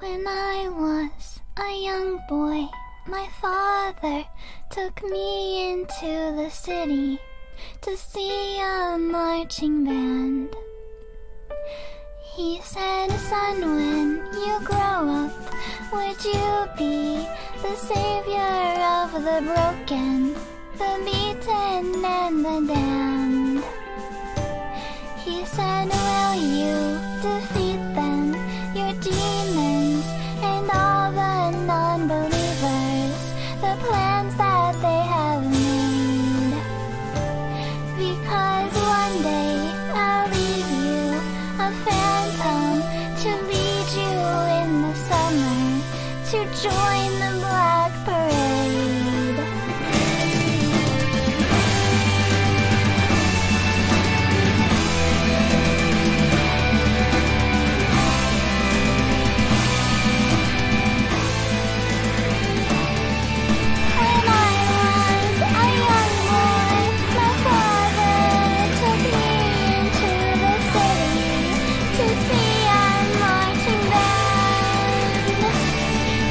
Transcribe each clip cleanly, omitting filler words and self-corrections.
When I was a young boy, my father took me into the city to see a marching band. He said, son, when you grow up, would you be the savior of the broken, the beaten, and the damned? He said, will you defeat them, your demons, and all the non-believers, the plans that they have made? Because one day I'll leave you a phantom to lead you in the summer to join the Black Parade. When I was a young boy, my father took me into the city to see a marching band.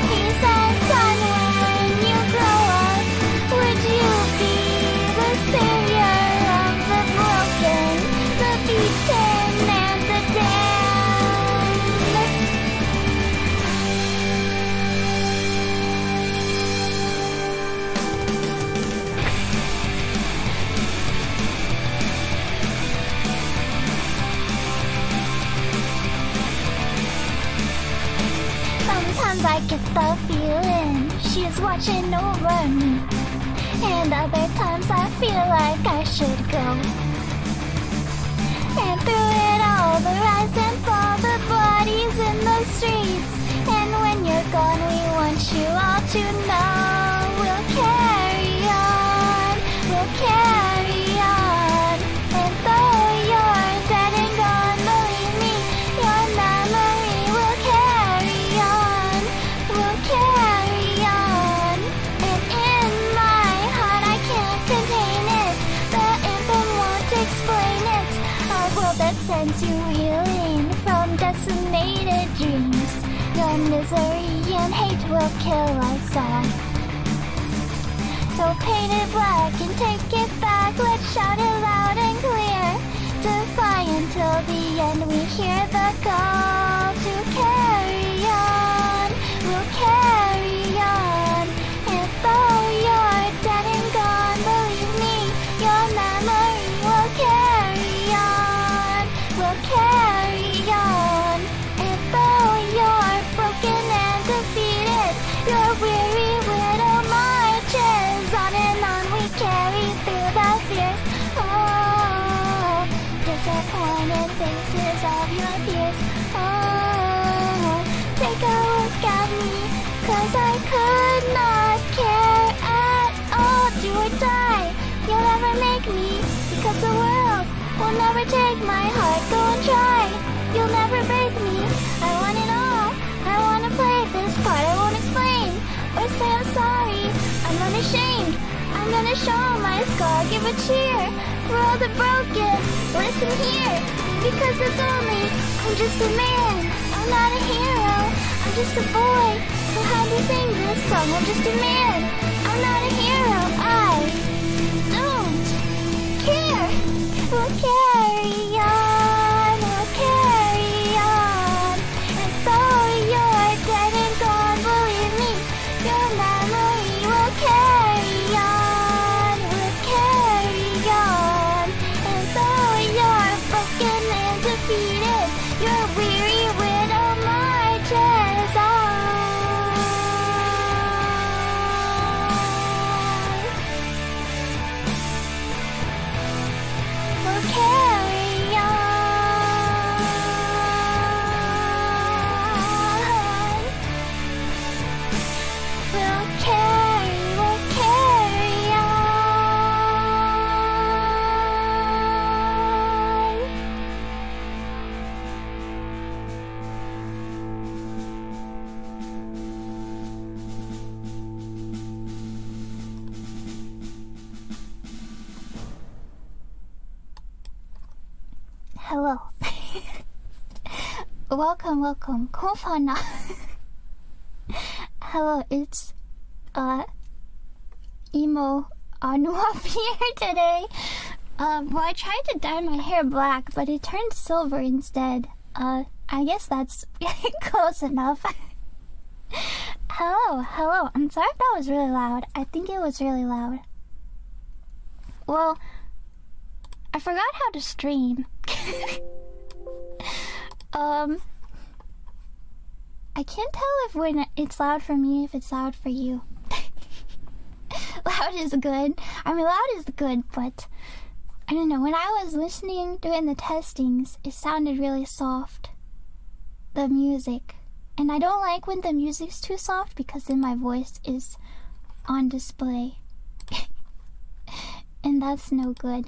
He said, son, when you grow up, would you be the savior of the broken, the beaten, and the damned? Sometimes I get the feeling she's watching over me, and other times I feel like I should go. And through it all, the rise and fall, the bodies in the streets, and when you're gone, we want you all to know we'll carry on, we'll carry on. And though you're dead and gone, believe me, your memory will carry on, will carry on. And in my heart I can't contain it, the anthem won't explain it. A world that sends you reeling from decimated dreams. Your misery and hate will kill us all. So paint it black and take it back. Let's shout it loud and clear. Defy until the end. We hear the call to carry on. We'll carry on. And though you're dead and gone, believe me, your memory will carry on. We'll carry on. And though you're broken and defeated, your weary widow marches on and on. We carry through the fears. Oh, disappointed faces of your fears. Oh, take a look at me, 'cause I could not care at all. Do or die, you'll never make me, because the world will never take my heart. Go and try, you'll never break me. I want it all, I wanna play this part. I won't explain or say I'm sorry. I'm unashamed, I'm gonna show my scar. Give a cheer for all the broken. Listen here, because it's only I'm just a man, I'm not a hero. I'm just a boy who had to sing this song. I'm just a man, I'm not a hero. I don't care. We'll carry on, we'll carry on. And though you're dead and gone, believe me, your memory will carry on, will carry on. And though you're broken and defeated, your weary widow marches on. We'll carry on. We'll carry on. Hello. welcome. Fauna. hello, it's emo Noir here today. Well, I tried to dye my hair black, but it turned silver instead. I guess that's close enough. Hello. I'm sorry if that was really loud. I think it was really loud. Well, I forgot how to stream. I can't tell if when it's loud for me, if it's loud for you. Loud is good. I mean, loud is good, but I don't know. When I was listening, doing the testings, it sounded really soft. The music. And I don't like when the music's too soft because then my voice is on display. And that's no good.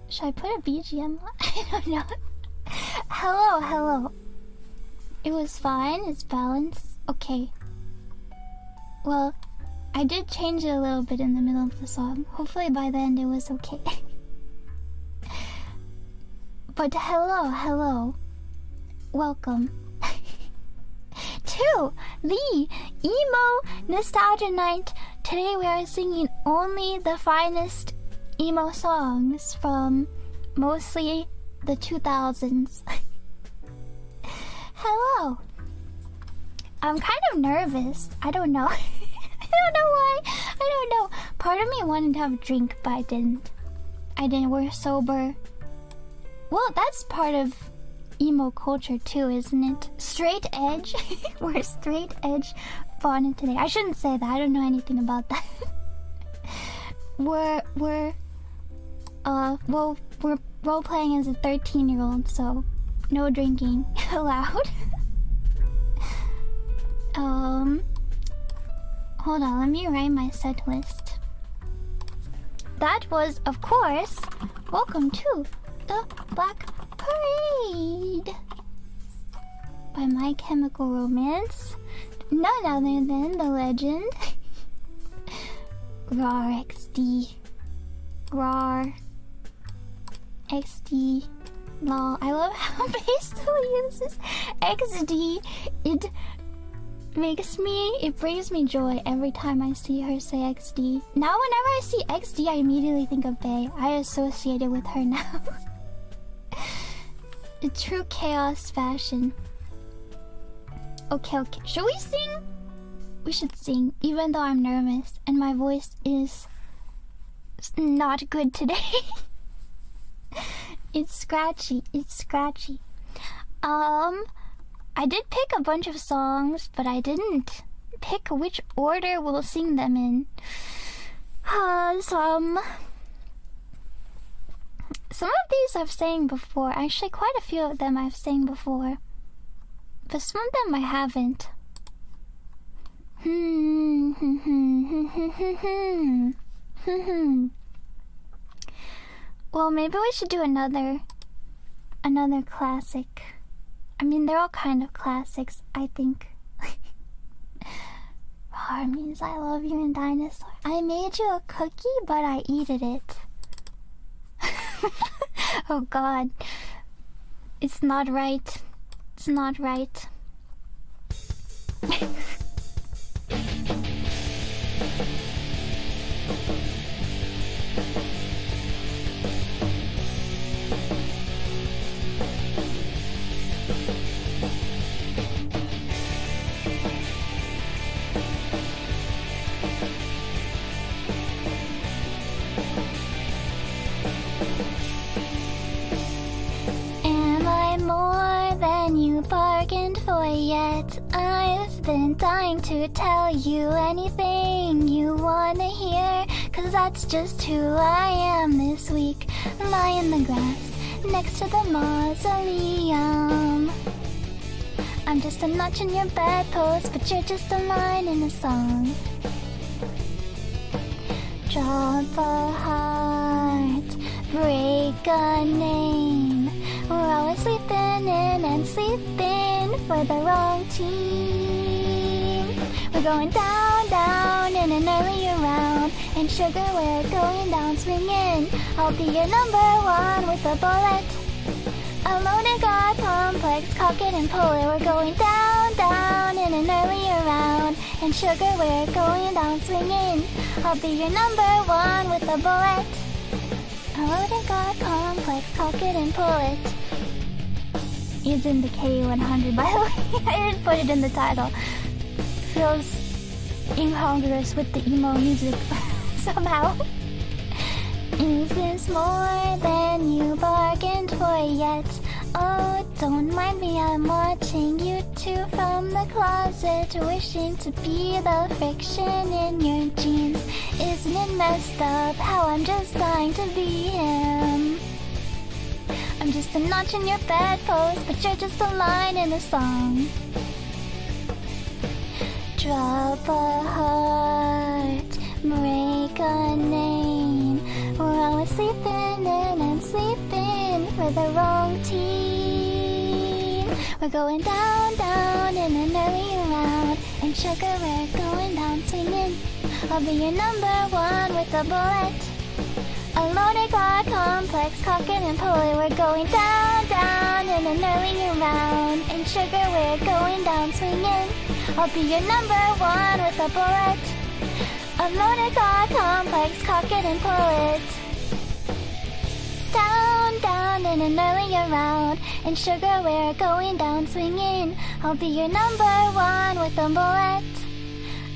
Should I put a BGM on? I don't know. Hello. It was fine. It's balanced. Okay. Well, I did change it a little bit in the middle of the song. Hopefully by the end it was okay. But hello. Welcome to the Emo Nostalgia Night. Today we are singing only the finest emo songs from mostly the 2000s. Hello. I'm kind of nervous. I don't know. I don't know why. I don't know. Part of me wanted to have a drink, but I didn't. We're sober. Well, that's part of emo culture too, isn't it? Straight edge. We're straight edge Fauna today. I shouldn't say that. I don't know anything about that. We're role playing as a 13-year-old, so no drinking allowed. Hold on, let me write my set list. That was, of course, Welcome to the Black Parade by My Chemical Romance. None other than the legend RAR XD. RAR XD. Lol. I love how Basel uses XD. It brings me joy every time I see her say XD. Now whenever I see XD, I immediately think of Bae. I associate it with her now. A true chaos fashion. Okay. Should we sing? We should sing, even though I'm nervous and my voice is not good today. It's scratchy. I did pick a bunch of songs, but I didn't pick which order we'll sing them in. Some of these I've sang before. Actually, quite a few of them I've sang before. But some of them I haven't. Well, maybe we should do another classic. I mean, they're all kind of classics, I think. Roar means I love you in Dinosaur. I made you a cookie, but I eated it. Oh god. It's not right. It's not right. More than you bargained for yet. I've been dying to tell you anything you wanna hear, 'cause that's just who I am this week. Lie in the grass next to the mausoleum. I'm just a notch in your bedpost, but you're just a line in a song. Drop a heart, break a name. We're always sleeping in and sleeping for the wrong team. We're going down, down in an earlier round. And sugar, we're going down swinging. I'll be your number one with a bullet. A loaded guy complex complex, cock it and pull it. We're going down, down in an earlier round. And sugar, we're going down swinging. I'll be your number one with a bullet. A loaded god complex, cock it and pull it. It's in the K100, by the way. I didn't put it in the title. Feels incongruous with the emo music somehow. Is this more than you bargained for yet? Oh, don't mind me, I'm watching you two from the closet, wishing to be the friction in your jeans. Isn't it messed up how I'm just dying to be him? I'm just a notch in your bedpost, but you're just a line in a song. Drop a heart, break a name. We're always sleeping in and sleeping for the wrong team. We're going down, down in an early round. And sugar, we're going down swinging. I'll be your number one with a bullet. A loaded god complex, cock it and pull it. We're going down, down in an early round. And sugar, we're going down swinging. I'll be your number one with a bullet. A loaded god complex, cock it and pull it. Down, down in an earlier round. And sugar, we're going down swinging. I'll be your number one with a bullet.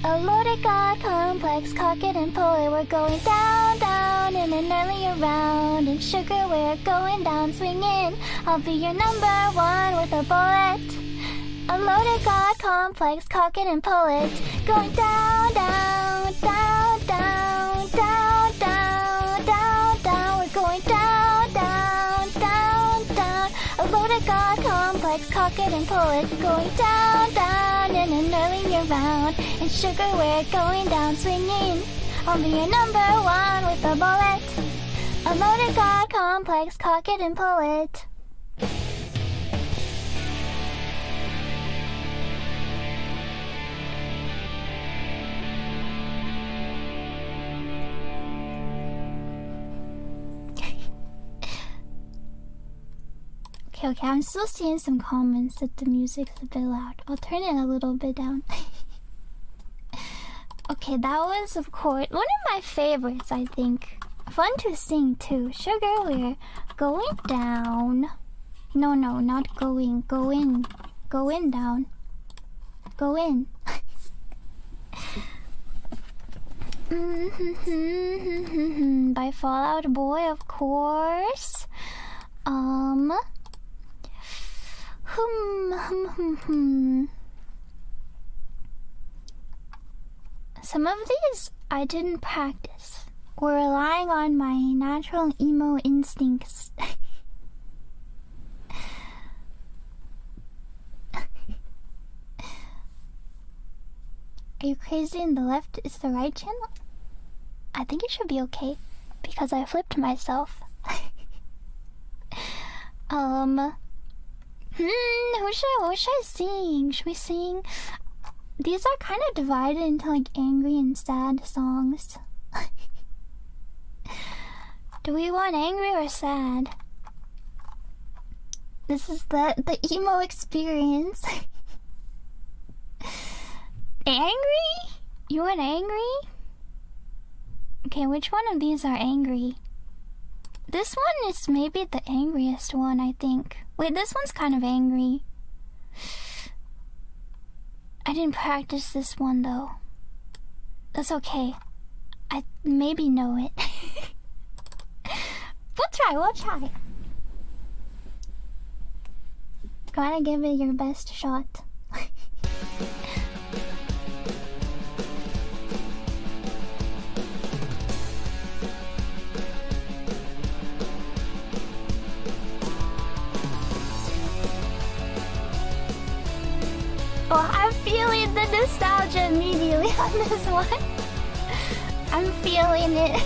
A loaded god complex, cock it and pull it. We're going down, down in an earlier round. And sugar, we're going down swinging. I'll be your number one with a bullet. A loaded god complex, cock it and pull it. Going down, down, down, down, down, down, down, down. We're going down, down, down, down. A loaded god complex, cock it and pull it. Going down, down in an earlier round. And sugar, we're going down swinging. I'll be your number one with a bullet. A loaded god complex, cock it and pull it. Okay, I'm still seeing some comments that the music's a bit loud. I'll turn it a little bit down. Okay, that was, of course, one of my favorites, I think. Fun to sing, too. Sugar, we're going down. No, not going. Go in. Go in, down. Go in. By Fall Out Boy, of course. Some of these I didn't practice. We're relying on my natural emo instincts. Are you crazy and the left is the right channel? I think it should be okay because I flipped myself. What should I sing? Should we sing? These are kind of divided into like angry and sad songs. Do we want angry or sad? This is the emo experience. Angry? You want angry? Okay, which one of these are angry? This one is maybe the angriest one, I think. Wait, this one's kind of angry. I didn't practice this one though. That's okay. I maybe know it. We'll try. Gotta give it your best shot. Oh, I'm feeling the nostalgia immediately on this one. I'm feeling it.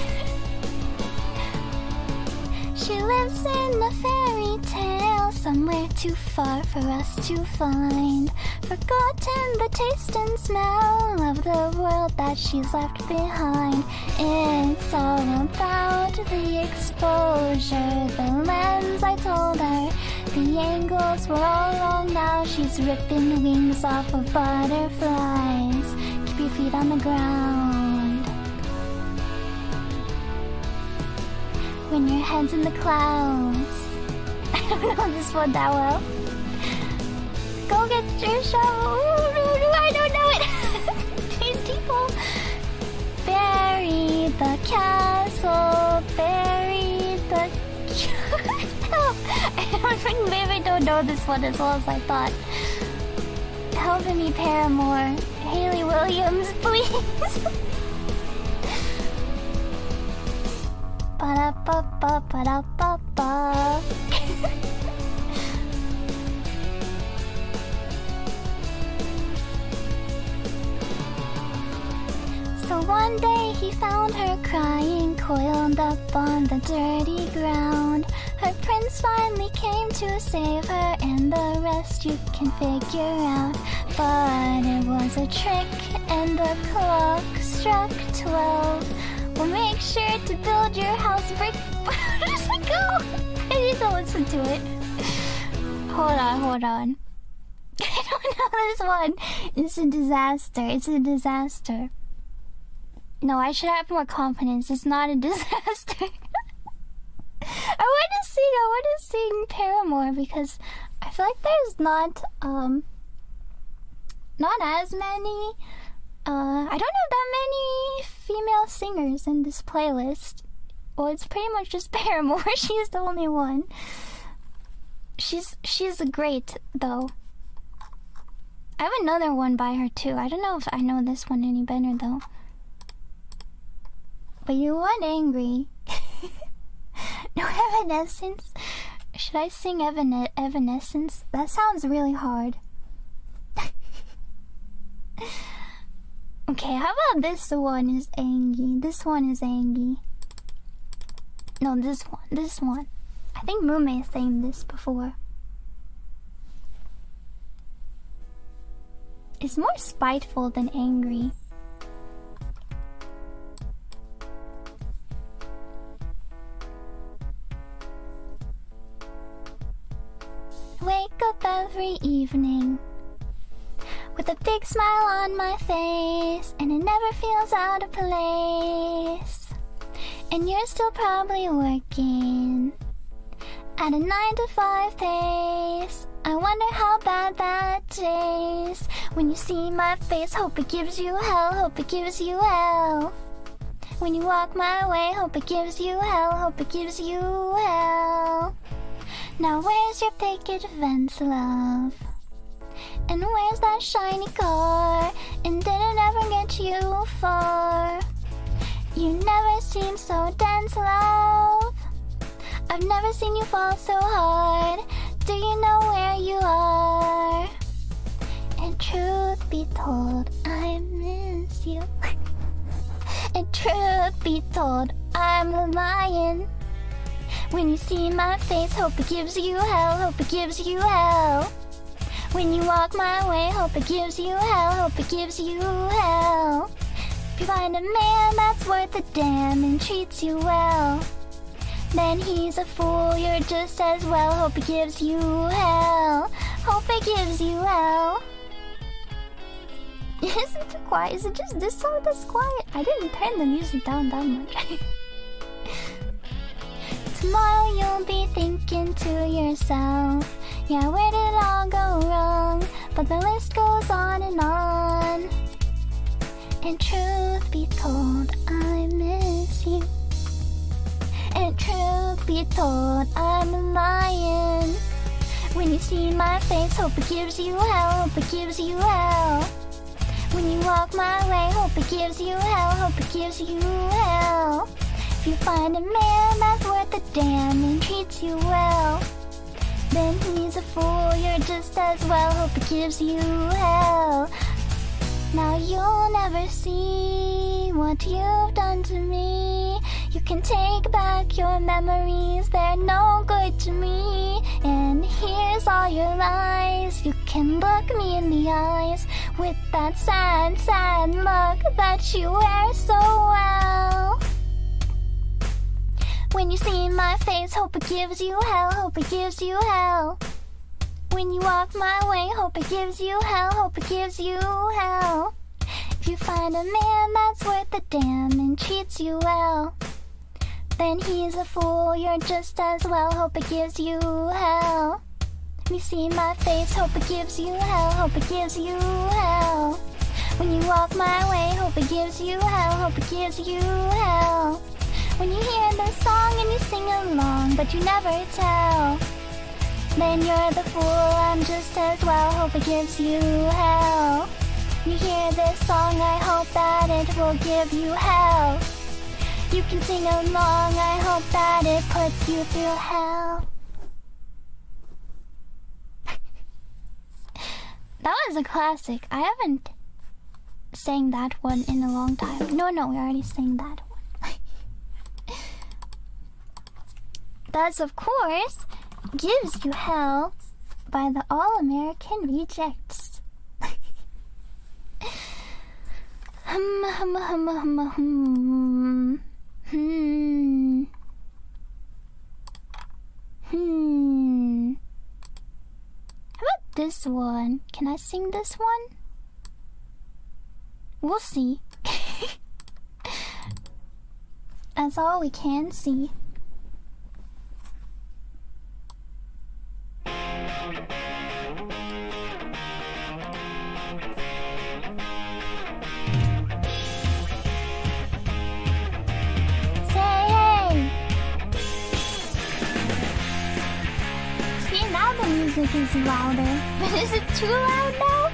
She lives in a fairy tale somewhere too far for us to find. Forgotten the taste and smell of the world that she's left behind. It's all about the exposure, the lens I told her. The angles were all wrong now. She's ripping the wings off of butterflies. Keep your feet on the ground. When your head's in the clouds. I don't know this one that well. Go get your shovel. Ooh, I don't know it. These people. Bury the castle. Bury the... I don't know this one as well as I thought. Help me, Paramore. Haley Williams, please. Ba-da-ba-ba, ba-da-ba-ba. So one day he found her crying, coiled up on the dirty ground. Her prince finally came to save her, and the rest you can figure out. But it was a trick, and the clock struck 12. Well, make sure to build your house brick. Where does it go? I didn't listen to it. Hold on. I don't know this one. It's a disaster. It's a disaster. No, I should have more confidence. It's not a disaster. I want to sing Paramore because I feel like there's not as many I don't have that many female singers in this playlist. Well, it's pretty much just Paramore. She's the only one. She's great though. I have another one by her too. I don't know if I know this one any better though. But you weren't angry. No Evanescence? Should I sing Evanescence? That sounds really hard. Okay, how about this one is Angie? This one is Angie. No, this one. I think Mume sang this before. It's more spiteful than angry. Wake up every evening with a big smile on my face, and it never feels out of place. And you're still probably working at a 9-to-5 pace. I wonder how bad that tastes. When you see my face, hope it gives you hell, hope it gives you hell. When you walk my way, hope it gives you hell, hope it gives you hell. Now where's your picket fence, love? And where's that shiny car? And did it ever get you far? You never seem so dense, love. I've never seen you fall so hard. Do you know where you are? And truth be told, I miss you. And truth be told, I'm a lion. When you see my face, hope it gives you hell, hope it gives you hell. When you walk my way, hope it gives you hell, hope it gives you hell. If you find a man that's worth a damn and treats you well, then he's a fool, you're just as well. Hope it gives you hell, hope it gives you hell. Is it too quiet? Is it just this song that's quiet? I didn't turn the music down that much. Tomorrow you'll be thinking to yourself, yeah, where did it all go wrong? But the list goes on and on. And truth be told, I miss you. And truth be told, I'm a lion. When you see my face, hope it gives you hell, hope it gives you hell. When you walk my way, hope it gives you hell, hope it gives you hell. If you find a man that's worth a damn and treats you well, then he's a fool, you're just as well. Hope it gives you hell. Now you'll never see what you've done to me. You can take back your memories, they're no good to me. And here's all your lies. You can look me in the eyes with that sad, sad look that you wear so well. When you see my face, hope it gives you hell, hope it gives you hell. When you walk my way, hope it gives you hell, hope it gives you hell. If you find a man that's worth a damn and treats you well, then he's a fool, you're just as well, hope it gives you hell. If you see my face, hope it gives you hell, hope it gives you hell. When you walk my way, hope it gives you hell, hope it gives you hell. When you hear this song and you sing along, but you never tell, then you're the fool, I'm just as well, hope it gives you hell. You hear this song, I hope that it will give you hell. You can sing along, I hope that it puts you through hell. That was a classic. I haven't sang that one in a long time. No, we already sang that one. That's, of course, Gives You Hell by the All-American Rejects. How about this one? Can I sing this one? We'll see. That's all we can see. Music is louder, but is it too loud now?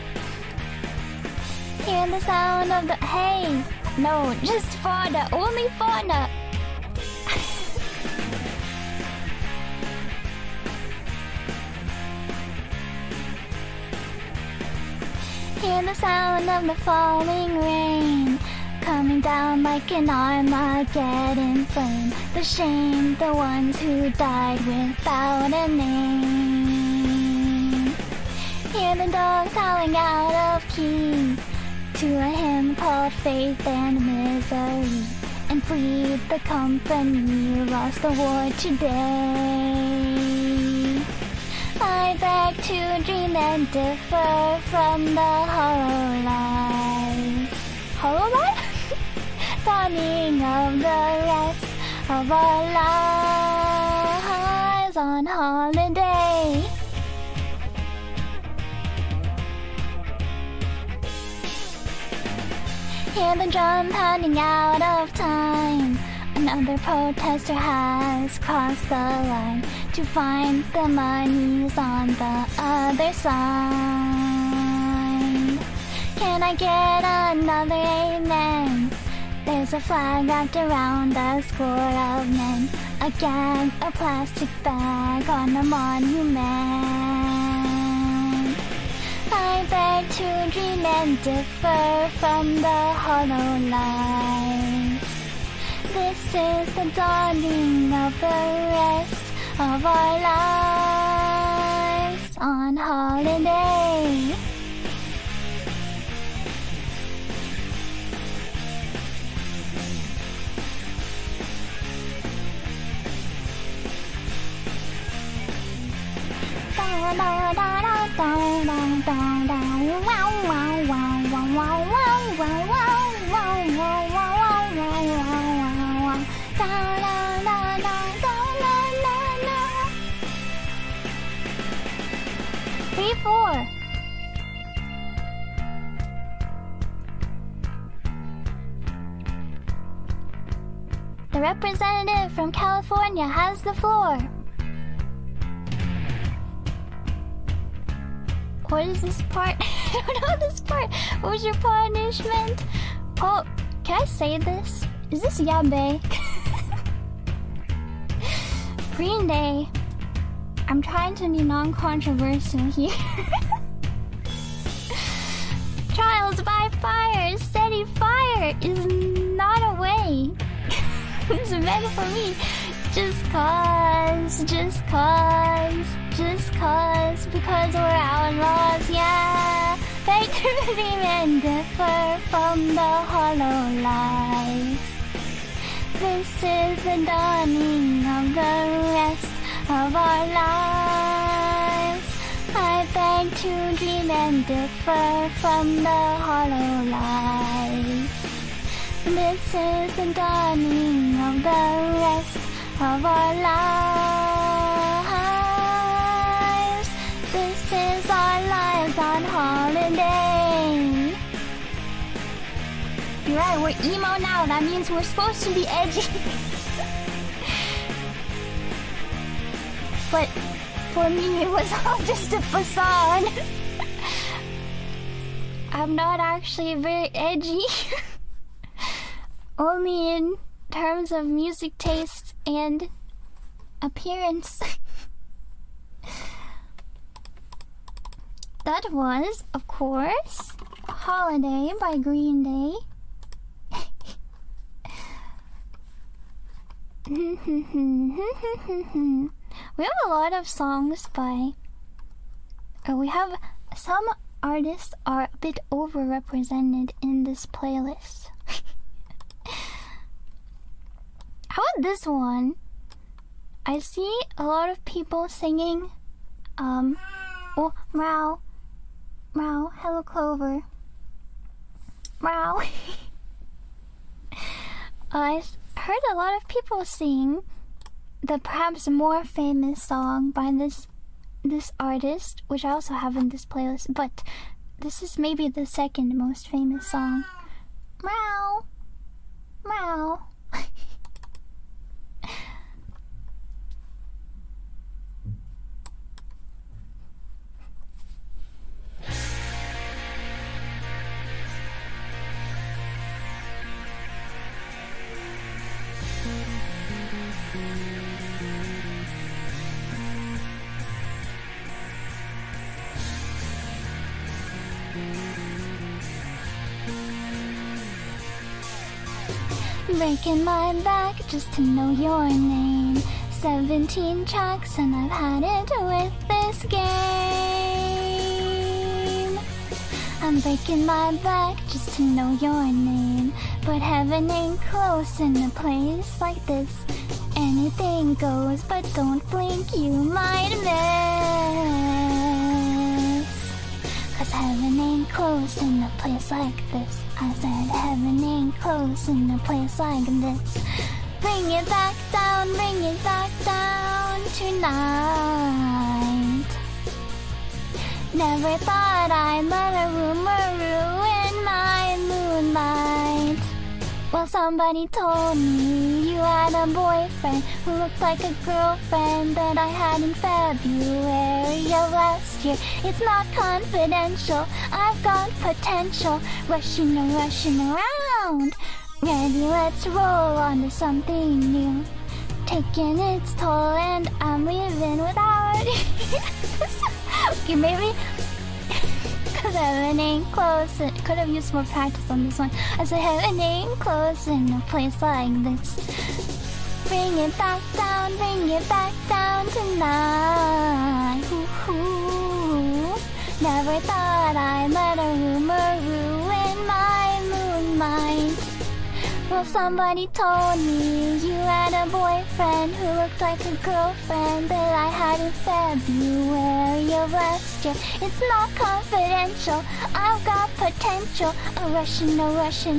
Hear the sound of the hey, no, just Fauna, only Fauna. Hear the sound of the falling rain, coming down like an Armageddon flame. The shame, the ones who died without a name. Hear the dogs howling out of key to a hymn called Faith and Misery, and plead the company lost the war today. I beg to dream and differ from the hollow lies. Hollow life? Dawning of the rest of our lives on holiday. Hear the drum pounding out of time. Another protester has crossed the line to find the money's on the other side. Can I get another amen? There's a flag wrapped around a score of men, a gag, a plastic bag on a monument. I beg to dream and differ from the hollow lies. This is the dawning of the rest of our lives on holiday. Three, four. The representative from California has the floor. What is this part? I don't know this part. What was your punishment? Oh, can I say this? Is this Yabe? Green Day. I'm trying to be non-controversial here. Trials by fire, steady fire is not a way. It's meant for me. Just cause, because we're outlaws, yeah. Beg to dream and differ from the hollow lies. This is the dawning of the rest of our lives. I beg to dream and differ from the hollow lies. This is the dawning of the rest of our lives. This is our lives on holiday. You're right, we're emo now. That means we're supposed to be edgy. But for me, it was all just a facade. I'm not actually very edgy. Only in terms of music taste and appearance. That was, of course, Holiday by Green Day. We have a lot of songs by... we have some artists are a bit overrepresented in this playlist. How about this one? I see a lot of people singing, oh, meow, meow, hello Clover, meow. I heard a lot of people sing the perhaps more famous song by this artist, which I also have in this playlist, but this is maybe the second most famous song. Meow, meow. Breaking my back just to know your name. 17 tracks and I've had it with this game. I'm breaking my back just to know your name, but heaven ain't close in a place like this. Anything goes, but don't blink, you might miss. 'Cause heaven ain't close in a place like this. I said heaven ain't close in a place like this. Bring it back down tonight. Never thought I'd let a rumor ruin my moonlight. Well, somebody told me you had a boyfriend who looked like a girlfriend that I had in February of last year. It's not confidential, I've got potential. Rushing around. Ready, let's roll on to something new. Taking its toll and I'm leaving without it. Okay, maybe... Cause heaven ain't close. Could have used more practice on this one. I said heaven ain't close in a place like this. Bring it back down tonight. Ooh. Never thought I'd let a rumor ruin my moonlight. Well, somebody told me you had a boyfriend who looked like a girlfriend that I had in February of last year. It's not confidential, I've got potential. Rushing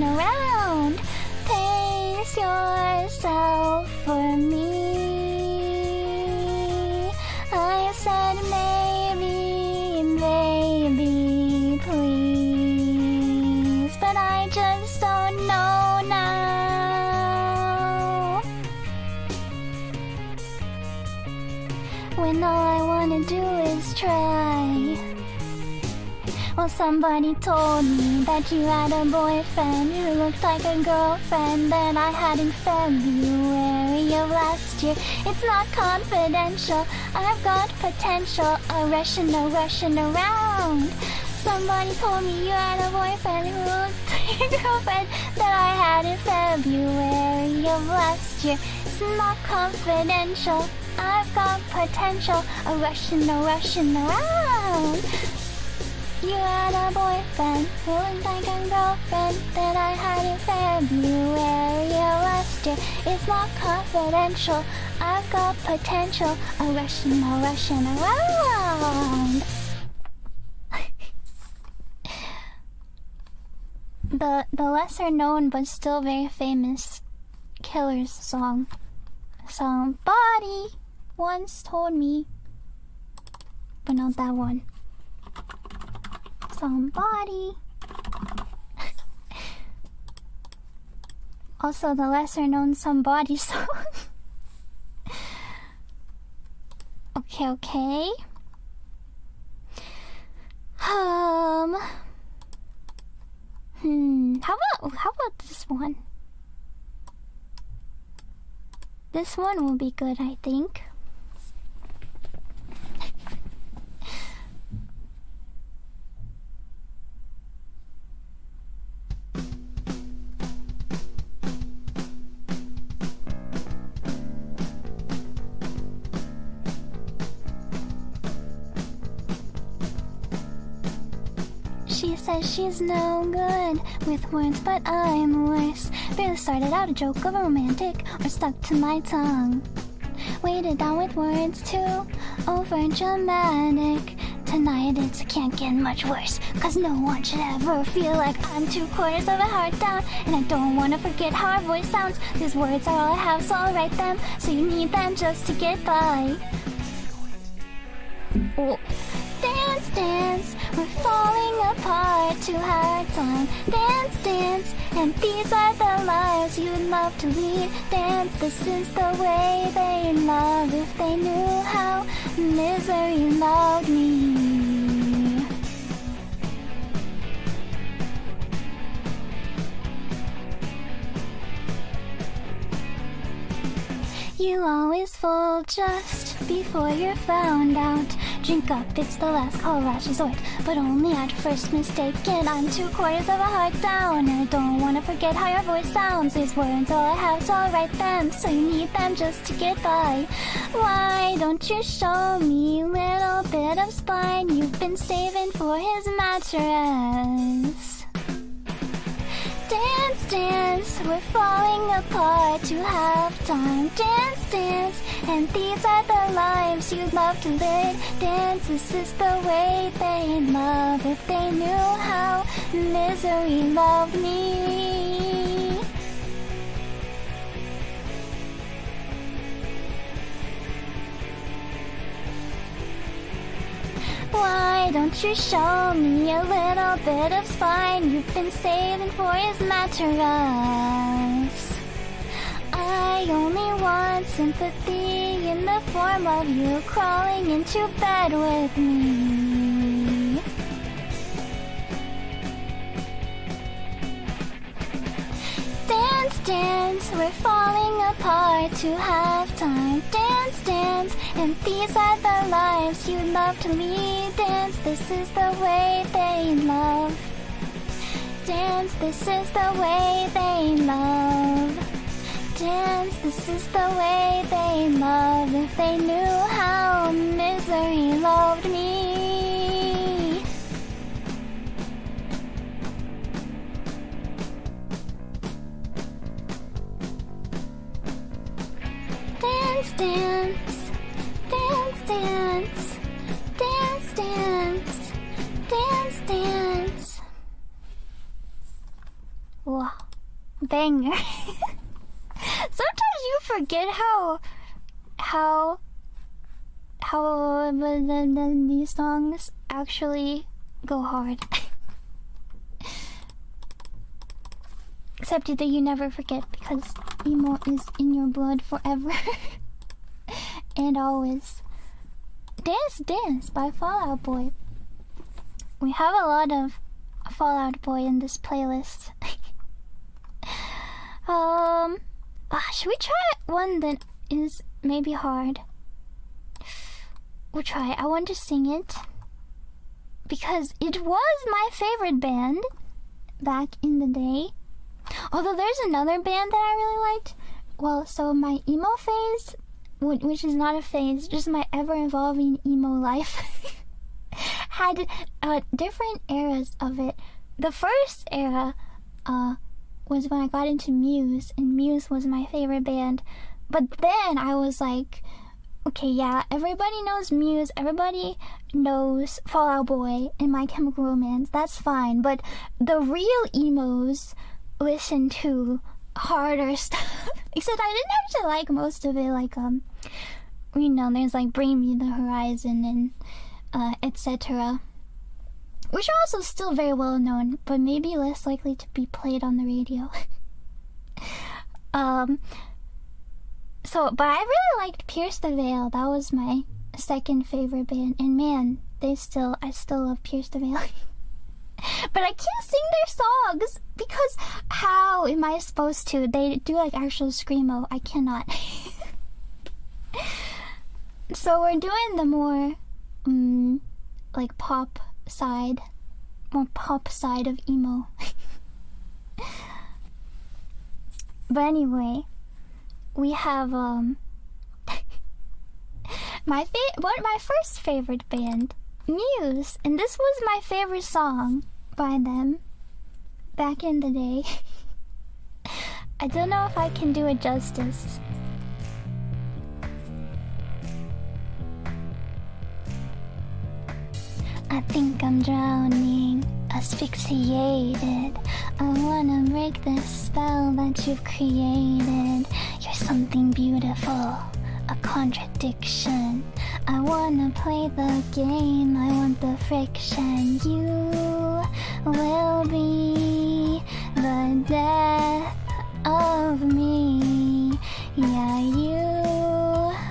around. Pace yourself for me. I said maybe, please, but I just don't know now. When all I wanna do is try. Well, somebody told me that you had a boyfriend who looked like a girlfriend that I had in February of last year. It's not confidential, I've got potential. Rushing around. Somebody told me you had a boyfriend who looked like a girlfriend that I had in February of last year. It's not confidential, I've got potential. Rushing around. You had a boyfriend who was like a girlfriend that I had in February last year. It's not confidential, I've got potential. A Russian around. The lesser known but still very famous Killers song. Somebody once told me, but not that one. Somebody. Also the lesser known Somebody song. Okay. How about this one? This one will be good, I think. She says she's no good with words, but I'm worse. Barely started out a joke of a romantic or stuck to my tongue. Weighted down with words too over dramatic. Tonight it can't get much worse, cause no one should ever feel like I'm 2/4 of a heart down. And I don't wanna forget how our voice sounds. These words are all I have, so I'll write them, so you need them just to get by. Oh. Dance, dance, we're falling apart, too hard time. Dance, dance, and these are the lives you'd love to lead. Dance, this is the way they love. If they knew how misery loved me. You always fall just before you're found out. Drink up, it's the last call, last resort, but only at first mistake. And I'm 2/4 of a heart down, and I don't wanna forget how your voice sounds. These words all I have, so I'll write them, so you need them just to get by. Why don't you show me a little bit of spine you've been saving for his mattress? Dance, dance, we're falling apart to have time. Dance, dance, and these are the lives you'd love to live. Dance, this is the way they love. If they knew how misery loved me. Why don't you show me a little bit of spine you've been saving for his mattress? I only want sympathy in the form of you crawling into bed with me. Dance, dance, we're falling apart to have time. Dance, dance, and these are the lives you love to lead. Dance, this is the way they love. Dance, this is the way they love. Dance, this is the way they love. If they knew how misery loved me. Dance, dance, dance, dance, dance, dance, dance, dance. Wow, banger. Sometimes you forget how these songs actually go hard. Except that you never forget, because emo is in your blood forever and always. Dance Dance by Fall Out Boy. We have a lot of Fall Out Boy in this playlist. Should we try one that is maybe hard? We'll try it. I want to sing it because it was my favorite band back in the day. Although there's another band that I really liked. Well, so my emo phase, which is not a phase, just my ever-evolving emo life, had different eras of it. The first era was when I got into Muse, and Muse was my favorite band. But then I was like, okay, yeah, everybody knows Muse, everybody knows Fall Out Boy and My Chemical Romance, that's fine. But the real emos listen to harder stuff. Except I didn't actually like most of it, like, you know, there's like Bring Me the Horizon and etc. Which are also still very well known, but maybe less likely to be played on the radio. But I really liked Pierce the Veil. That was my second favorite band, and man, I still love Pierce the Veil. But I can't sing their songs because how am I supposed to? They do like actual screamo. I cannot. So we're doing the more like pop side of emo. But anyway, we have my first favorite band, Muse, and this was my favorite song by them back in the day. I don't know if I can do it justice. I think I'm drowning, asphyxiated. I wanna break the spell that you've created. You're something beautiful, a contradiction. I wanna play the game, I want the friction. You will be the death of me. Yeah, you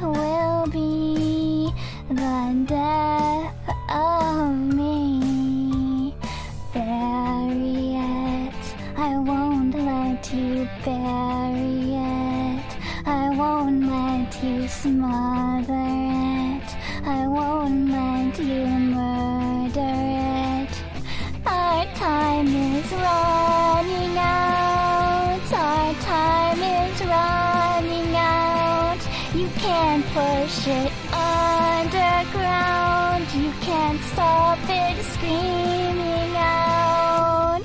will be the death of me. Bury it, I won't let you bury it. I won't let you smother it. I won't let you murder it. Our time is running out. Our time is running out. You can't push it underground. You can't stop it screaming out.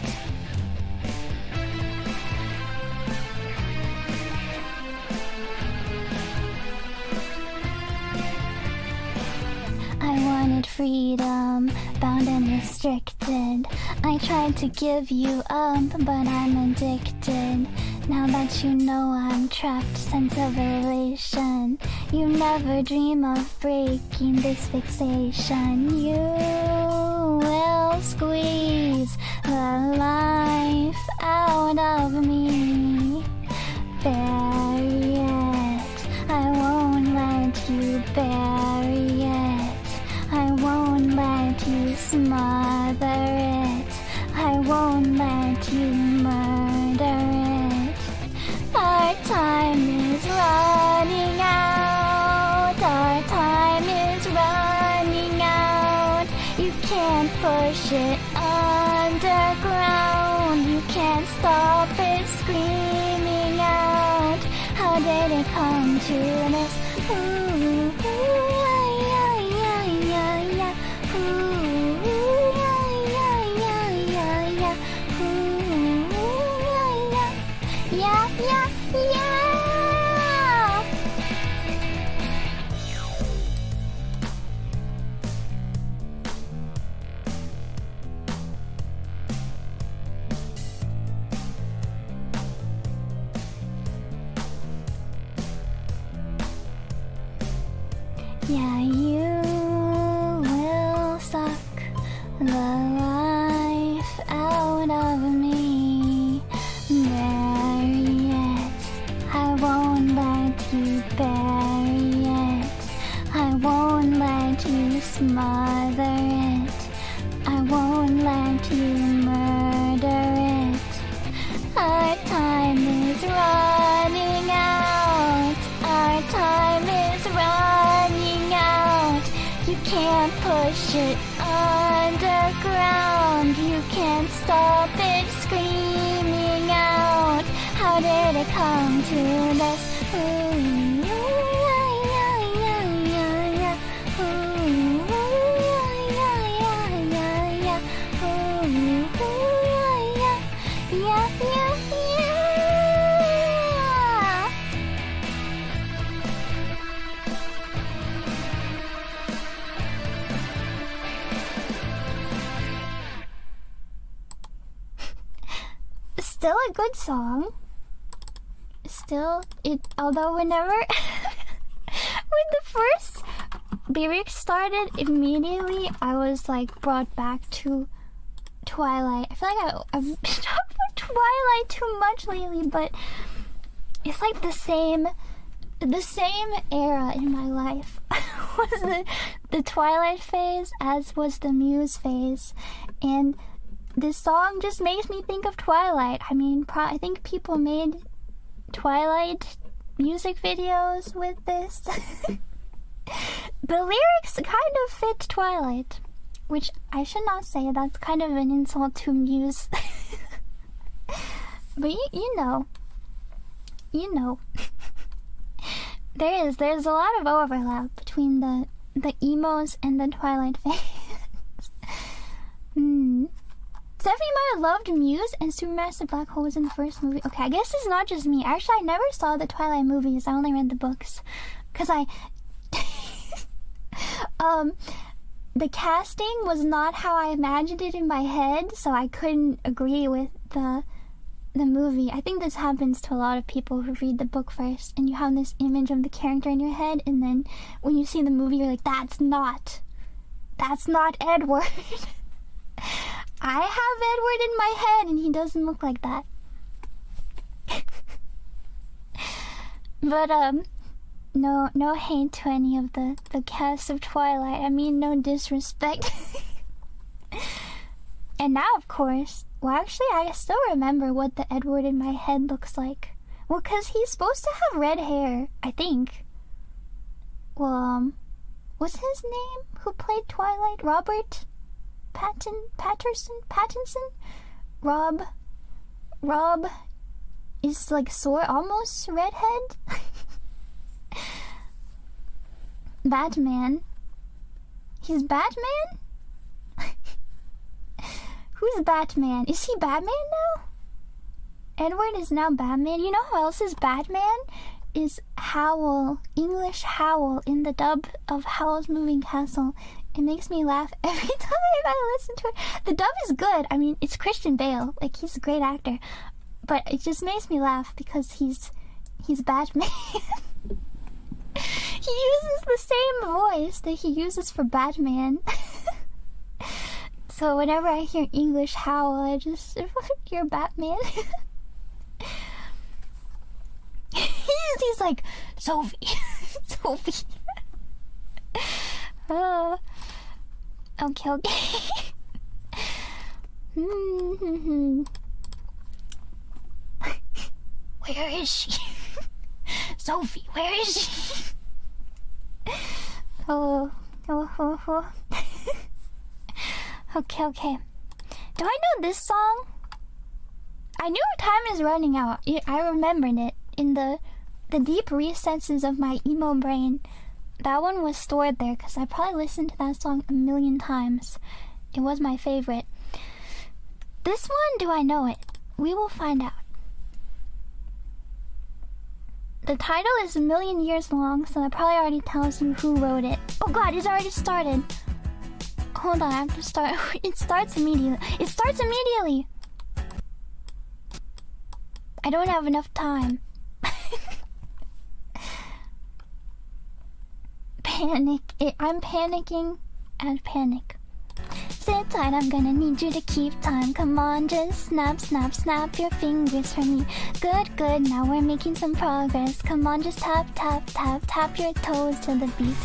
I wanted freedom, bound and restricted. I tried to give you up, but I'm addicted. Now that you know I'm trapped, sense of elation. You never dream of breaking this fixation. You will squeeze the life out of me. Bury it, I won't let you bury it. I won't let you smother it. I won't let you murder it. Our time is running out. Our time is running out. You can't push it underground. You can't stop it screaming out. How did it come to this? Ooh, yeah, yeah, yeah, yeah. Ooh, yeah, yeah, yeah, yeah. Ooh, yeah, yeah, yeah. Yeah, you will suck the life out of me. Bury it, I won't let you bury it. I won't let you smother it. I won't let you murder it. Our time is running out. Our time is running out. You can't push it underground. You can't stop it screaming out. How did it come to this? Ooh, yeah, yeah, yeah, yeah, yeah. Ooh, yeah, yeah, yeah, still a good song. Still, although whenever when the first lyrics started, immediately I was like brought back to Twilight. I feel like I've talked about Twilight too much lately, but it's like the same era in my life was the Twilight phase as was the Muse phase, and this song just makes me think of Twilight. I mean, I think people made Twilight music videos with this. The lyrics kind of fit Twilight, which I should not say. That's kind of an insult to Muse. But you know. There's a lot of overlap between the emos and the Twilight fans. Stephanie might have loved Muse, and Supermassive Black Hole was in the first movie. Okay, I guess it's not just me. Actually, I never saw the Twilight movies. I only read the books. Because the casting was not how I imagined it in my head, so I couldn't agree with the movie. I think this happens to a lot of people who read the book first, and you have this image of the character in your head, and then when you see the movie, you're like, that's not Edward. I have Edward in my head, and he doesn't look like that. But, no hate to any of the cast of Twilight. I mean, no disrespect. And now, of course, well, actually, I still remember what the Edward in my head looks like. Well, because he's supposed to have red hair, I think. Well, what's his name? Who played Twilight? Robert Pattinson? Rob is like almost redhead. Batman. He's Batman? Who's Batman? Is he Batman now? Edward is now Batman. You know who else is Batman? Is Howl. English Howl in the dub of Howl's Moving Castle. It makes me laugh every time I listen to it. The dub is good. I mean, it's Christian Bale. Like, he's a great actor. But it just makes me laugh because he's Batman. He uses the same voice that he uses for Batman. So whenever I hear English Howl, I just you're Batman. He's like, Sophie. Sophie. Oh. Okay. Where is she? Sophie, where is she? Oh. Okay. Do I know this song? I knew time is running out. I remembered it in the deep recesses of my emo brain. That one was stored there because I probably listened to that song a million times. It was my favorite. This one, do I know it? We will find out. The title is a million years long, so that probably already tells you who wrote it. Oh god, it's already started. Hold on, I have to start. It starts immediately. It starts immediately! I don't have enough time. I'm panicking and panic. Sit tight, I'm gonna need you to keep time. Come on, just snap your fingers for me. Good, now we're making some progress. Come on, just tap your toes to the beat.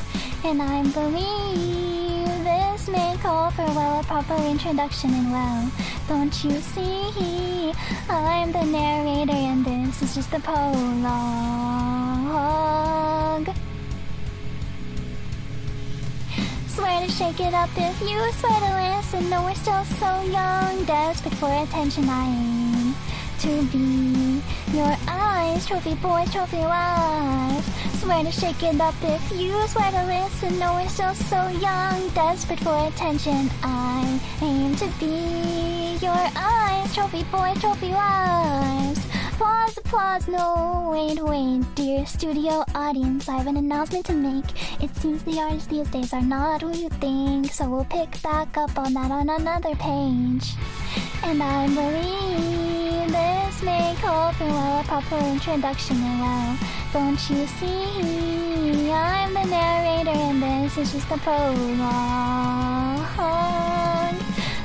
And I believe this may call for, well, a proper introduction. And well, don't you see, I'm the narrator and this is just the prologue. Swear to shake it up if you swear to listen. No, we're still so young, desperate for attention. I aim to be your eyes, trophy boys, trophy wives. Swear to shake it up if you swear to listen. No, we're still so young, desperate for attention. I aim to be your eyes, trophy boys, trophy wives. Applause, no, wait, dear studio audience, I have an announcement to make. It seems the artists these days are not who you think, so we'll pick back up on that on another page. And I believe this just make hope for a proper introduction. And well, don't you see? I'm the narrator and this is just the prologue.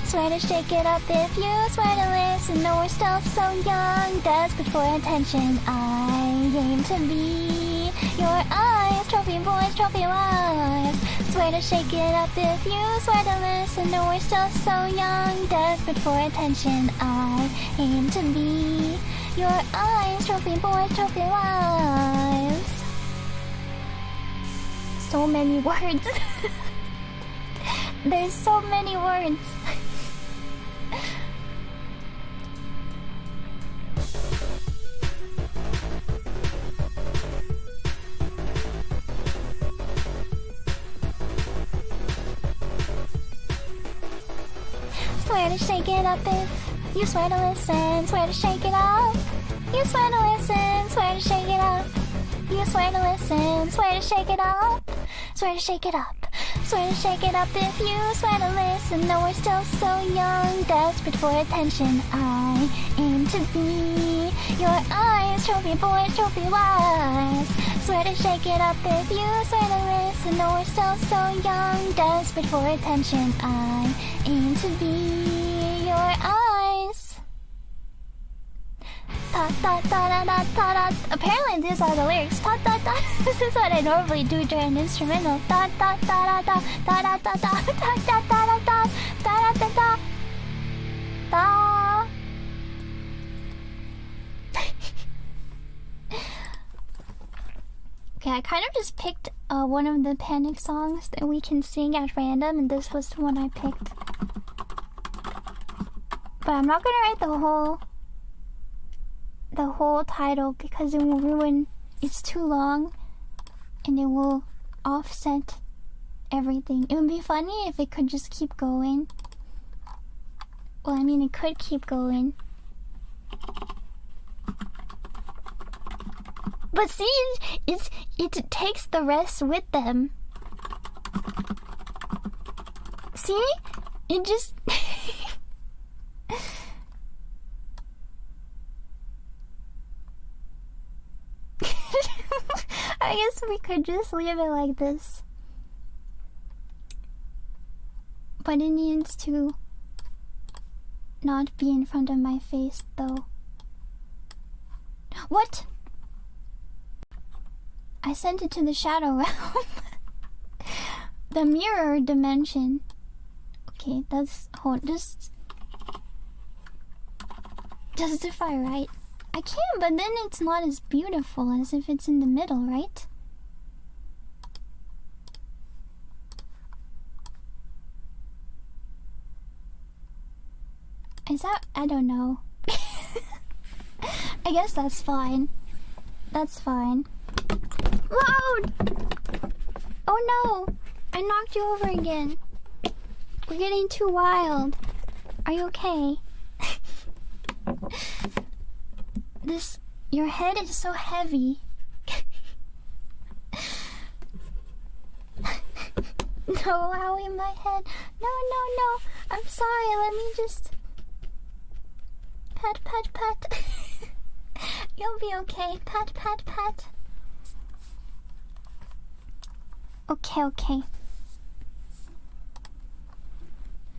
Swear to shake it up if you swear to listen. No, we're still so young, desperate for attention. I aim to be your eyes, trophy boys, trophy wives. Swear to shake it up if you swear to listen. No, we're still so young, desperate for attention. I aim to be your eyes, trophy boys, trophy wives. So many words. There's so many words. Swear to shake it up if you swear to listen. Swear to shake it up. You swear to listen. Swear to shake it up. You swear to listen. Swear to shake it up. Swear to shake it up. Swear to shake it up if you swear to listen. No, we're still so young, desperate for attention. I aim to be your eyes, trophy boys, trophy wives. Swear to shake it up if you swear to listen. No, we're still so young, desperate for attention. I aim to be your eyes. Ta ta ta da da ta da. Apparently these are the lyrics. Ta ta ta. This is what I normally do during instrumental. Ta ta ta da da ta da ta ta ta ta ta da ta ta da ta ta ta. Okay, I kind of just picked one of the Panic songs that we can sing at random, and this was the one I picked. But I'm not gonna write the whole title because it will ruin. It's too long, and it will offset everything. It would be funny if it could just keep going. Well, I mean, it could keep going. But see, it takes the rest with them. See? It just... I guess we could just leave it like this. But it needs to not be in front of my face, though. What? I sent it to the shadow realm. The mirror dimension. Okay, that's... Hold, just if I write... I can, but then it's not as beautiful as if it's in the middle, right? Is that... I don't know. I guess that's fine. That's fine. Loud! Oh no! I knocked you over again. We're getting too wild. Are you okay? Your head is so heavy. No, owie, my head. No, no, no. I'm sorry, let me just... Pat, pat, pat. You'll be okay. Pat, pat, pat. Okay, okay.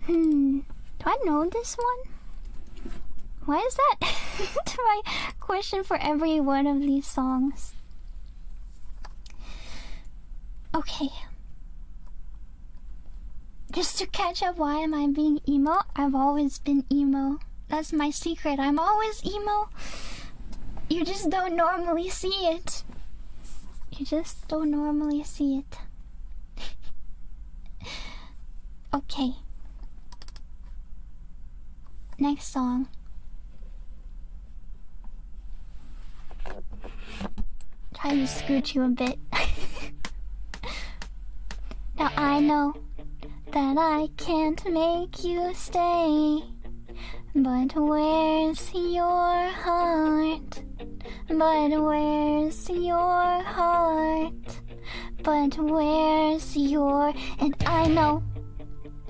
Do I know this one? Why is that my question for every one of these songs? Okay. Just to catch up, why am I being emo? I've always been emo. That's my secret. I'm always emo. You just don't normally see it. You just don't normally see it. Okay. Next song. Try to scoot you a bit. Now I know that I can't make you stay, but where's your heart? But where's your heart? But where's your... And I know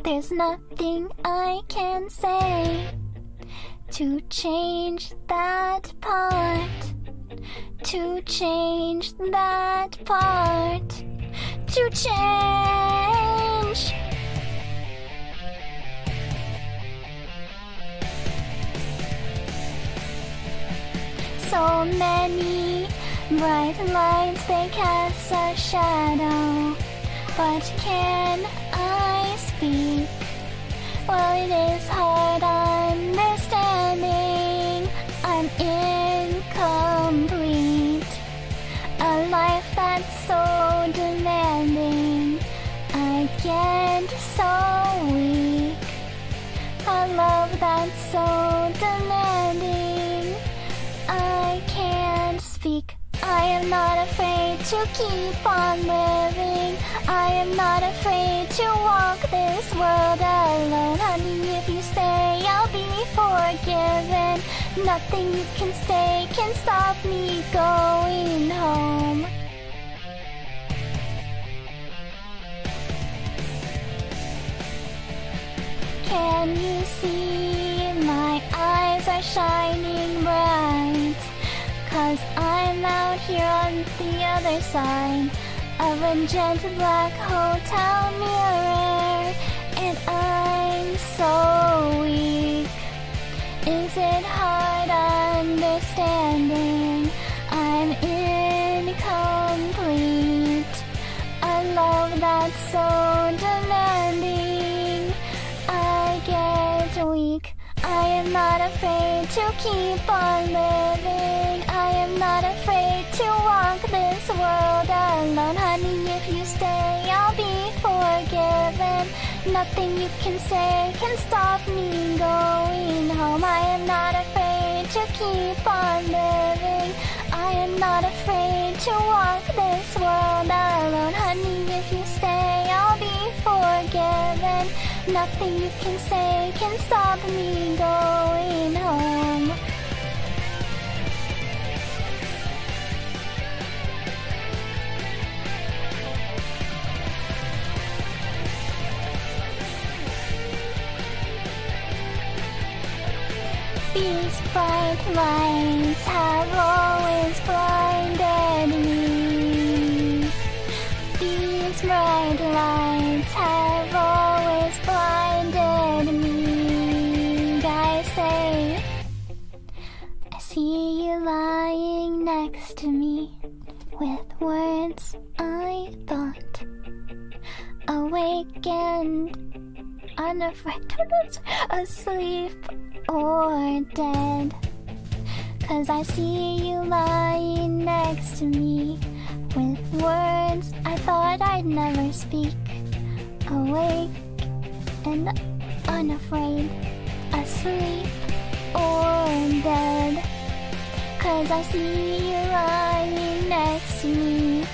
there's nothing I can say to change that part, to change that part, to change. So many bright lights, they cast a shadow. But can I speak? Well, it is hard understanding. I'm incomplete. A life that's so demanding. I get so weak. A love that's so demanding. I can't speak. I am not afraid to keep on living. I am not afraid to walk this world alone. Honey, if you stay, I'll be forgiven. Nothing you can say can stop me going home. Can you see my eyes are shining bright? 'Cause I'm out here on the other side of a jet black hotel mirror, and I'm so weak. Is it hard understanding? I'm incomplete. A love that's so demanding. I get weak. I am not afraid to keep on living. I am not afraid to walk this world alone. Honey, if you stay, I'll be forgiven. Nothing you can say can stop me going home. I am not afraid to keep on living. I am not afraid to walk this world alone. Honey, if you stay, I'll be forgiven. Nothing you can say can stop me going home. These bright lights have always blinded me. These bright lights have always blinded me. I say, I see you lying next to me with words I thought, awake and unafraid, asleep or dead. 'Cause I see you lying next to me with words I thought I'd never speak, awake and unafraid, asleep or dead. 'Cause I see you lying next to me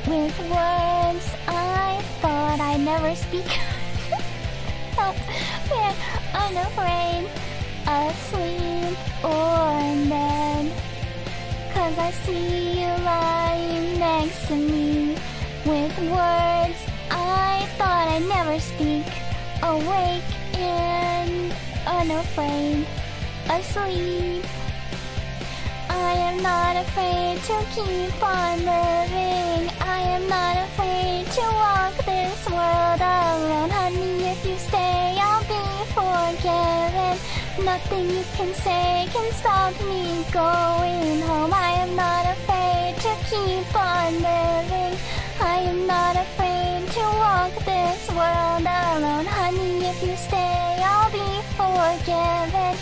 with words I thought I'd never speak. Oh, we're unafraid, asleep or dead. 'Cause I see you lying next to me with words I thought I'd never speak, awake and unafraid, asleep. I am not afraid to keep on living. I am not afraid to walk this world alone. Honey, if you stay, I'll be forgiven. Nothing you can say can stop me going home. I am not afraid to keep on living. I am not afraid to walk this world alone. Honey, if you stay, I'll be forgiven.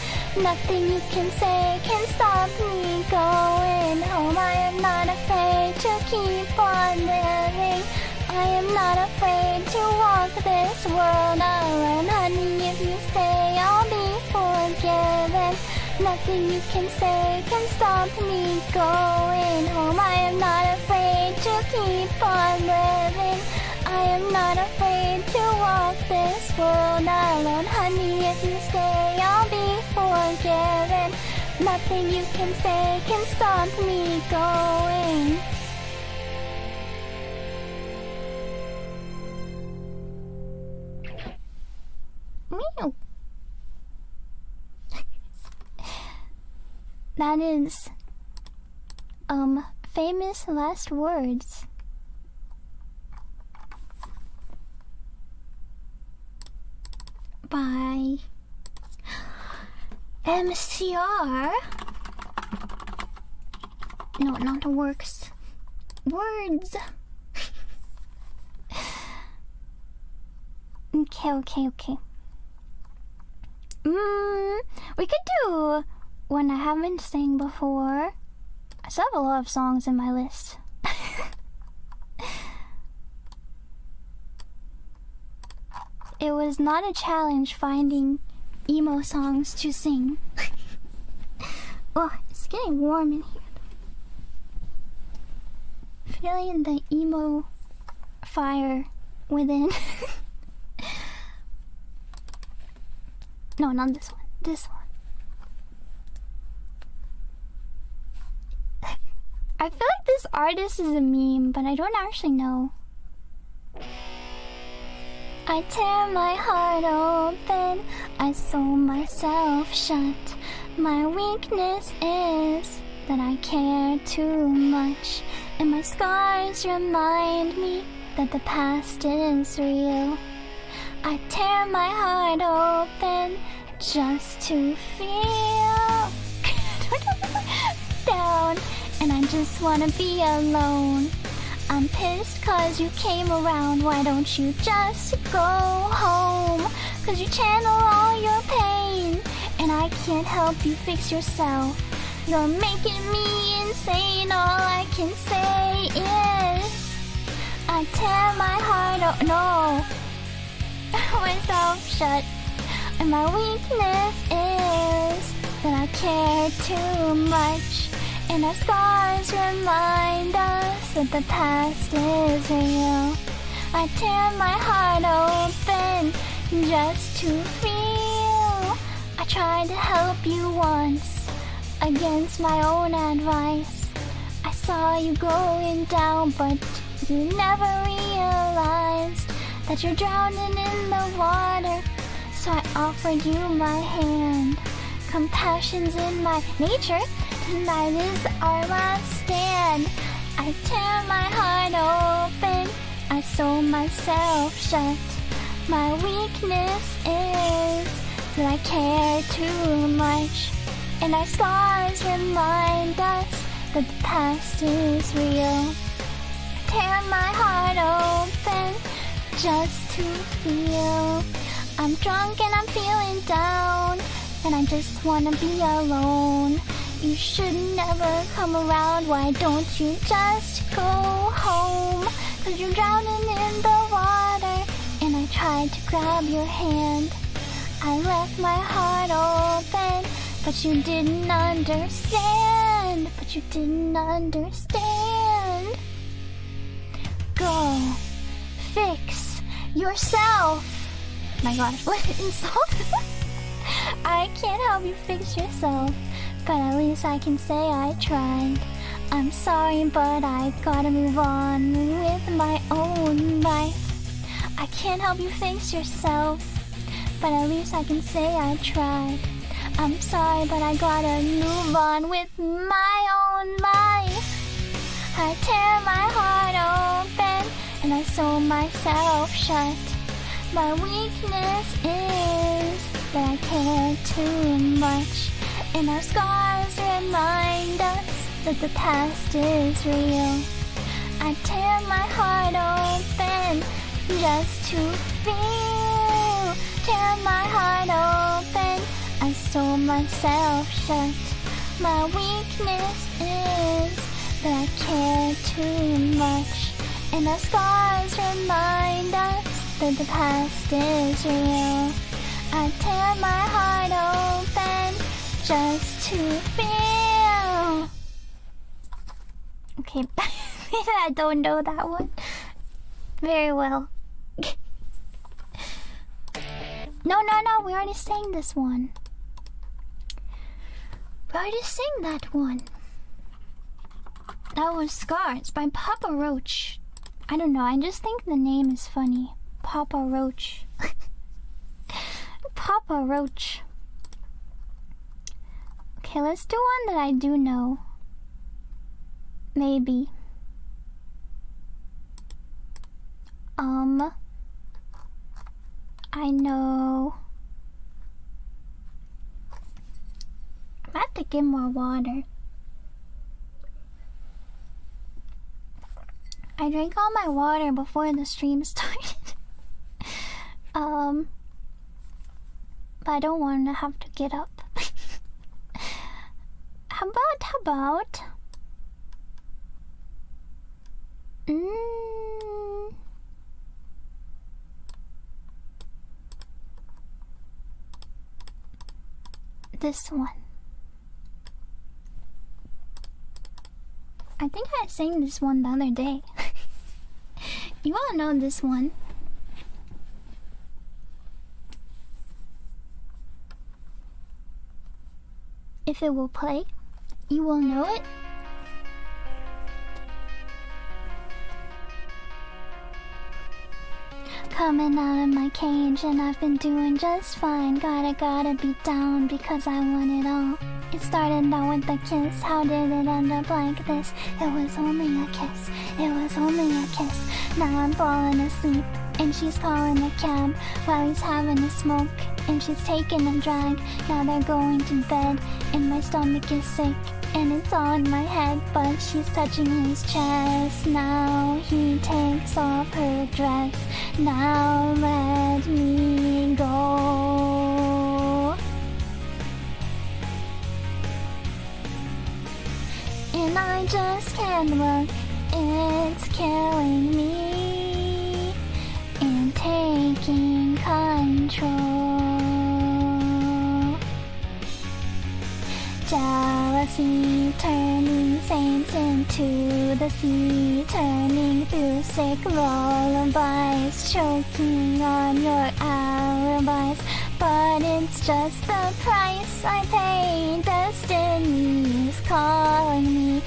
Nothing you can say can stop me going home. I am not afraid to keep on living. I am not afraid to walk this world alone. Honey, if you stay, I'll be forgiven. Nothing you can say can stop me going home. I am not afraid to keep on living. I am not afraid to walk this world alone. Honey, if you stay, I'll be forgiven. Nothing you can say can stop me going. Meow. That is, famous last words. By MCR. No, not works. Words. Okay. We could do one I haven't sang before. I still have a lot of songs in my list. It was not a challenge finding emo songs to sing. Oh, it's getting warm in here. Feeling the emo fire within. No, not this one. This one. I feel like this artist is a meme, but I don't actually know. I tear my heart open, I sew myself shut. My weakness is that I care too much, and my scars remind me that the past is real. I tear my heart open just to feel down, and I just wanna be alone. I'm pissed cause you came around, why don't you just go home? Cause you channel all your pain, and I can't help you fix yourself. You're making me insane, all I can say is I tear my heart no myself shut, and my weakness is that I care too much, and our scars remind us that the past is real. I tear my heart open just to feel. I tried to help you once against my own advice. I saw you going down, but you never realized that you're drowning in the water. So I offered you my hand. Compassion's in my nature. Tonight is our last stand. I tear my heart open, I sew myself shut. My weakness is that I care too much, and our scars remind us that the past is real. I tear my heart open just to feel. I'm drunk and I'm feeling down, and I just wanna be alone. You should never come around, why don't you just go home? Cause you're drowning in the water, and I tried to grab your hand. I left my heart open, but you didn't understand. But you didn't understand. Go fix yourself. My gosh, what an insult. I can't help you fix yourself, but at least I can say I tried. I'm sorry, but I gotta move on with my own life. I can't help you fix yourself, but at least I can say I tried. I'm sorry, but I gotta move on with my own life. I tear my heart open, and I sew myself shut. My weakness is that I care too much, and our scars remind us that the past is real. I tear my heart open just to feel. Tear my heart open, I sew myself shut. My weakness is that I care too much, and our scars remind us that the past is real. I tear my heart open just to feel. Okay, I don't know that one very well. No, we already sang this one. We already sang that one. That was Scars by Papa Roach. I don't know, I just think the name is funny. Papa Roach. Papa Roach. Okay, Okay, let's do one that I do know. Maybe. I know. I have to get more water. I drank all my water before the stream started. But I don't want to have to get up. How about? This one. I think I sang this one the other day. You all know this one. If it will play, you will know it. Coming out of my cage and I've been doing just fine. Gotta be down because I want it all. It started out with a kiss, how did it end up like this? It was only a kiss, it was only a kiss. Now I'm falling asleep and she's calling a cab while he's having a smoke and she's taking a drag. Now they're going to bed and my stomach is sick and it's all in my head, but she's touching his chest. Now he takes off her dress. Now let me go. And I just can't look, it's killing me and taking control. Jealousy turning saints into the sea, turning through sick lullabies, choking on your alibis. But it's just the price I pay. Destiny's calling me.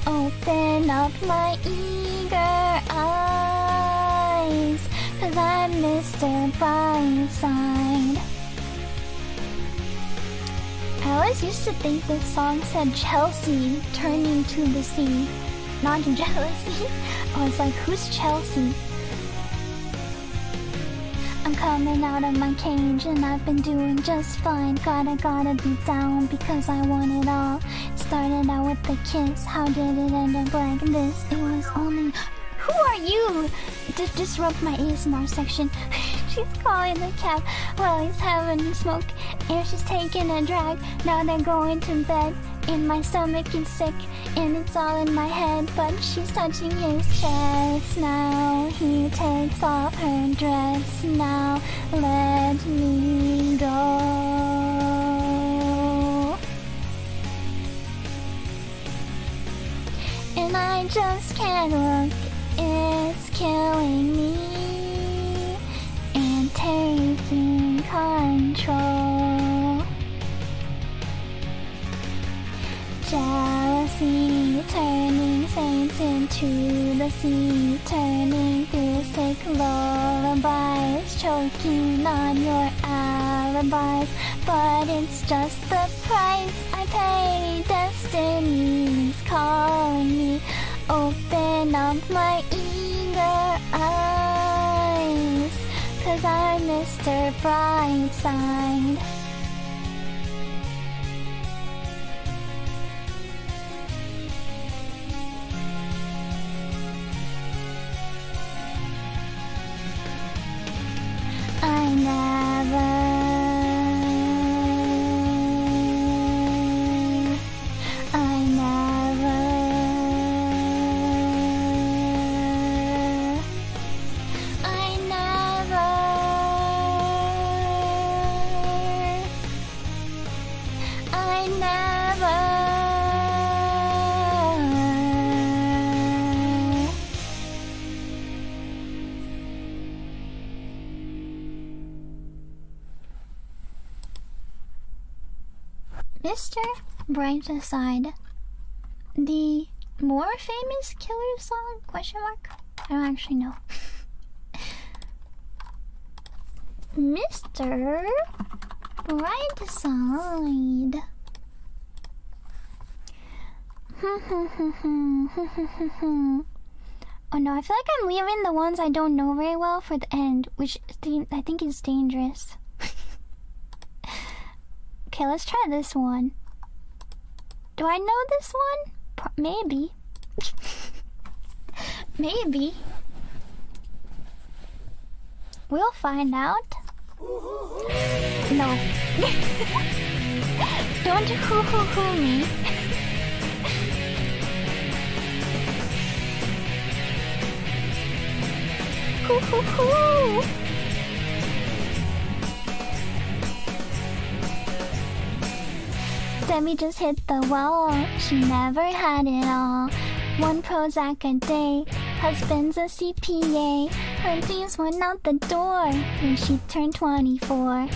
Open up my eager eyes, 'cause I'm Mr. Brightside. I always used to think this song said Chelsea turning to the sea, not jealousy. I was like, who's Chelsea? I'm coming out of my cage and I've been doing just fine. Gotta be down because I want it all. Started out with a kiss, how did it end up like this? It was only... Who are you? Disrupt my ASMR section. She's calling the cab while he's having a smoke and she's taking a drag. Now they're going to bed and my stomach is sick and it's all in my head, but she's touching his chest. Now he takes off her dress. Now let me go. And I just can't look, it's killing me and taking control. Jealousy turning saints into the sea, turning through sick lullabies, choking on your alibis. But it's just the price I pay. Destiny's calling me. Open up my eager eyes, 'cause I'm Mr. Brightside. I Mr. Brightside, the more famous killer song? Question mark? I don't actually know. Mr. Brightside. Oh no, I feel like I'm leaving the ones I don't know very well for the end, which I think is dangerous. Okay, let's try this one. Do I know this one? Maybe. Maybe. We'll find out. No. Don't hoo-hoo-hoo me. Hoo-hoo-hoo! Debbie just hit the wall. She never had it all. One Prozac a day. Husband's a CPA. Her dreams went out the door when she turned 24.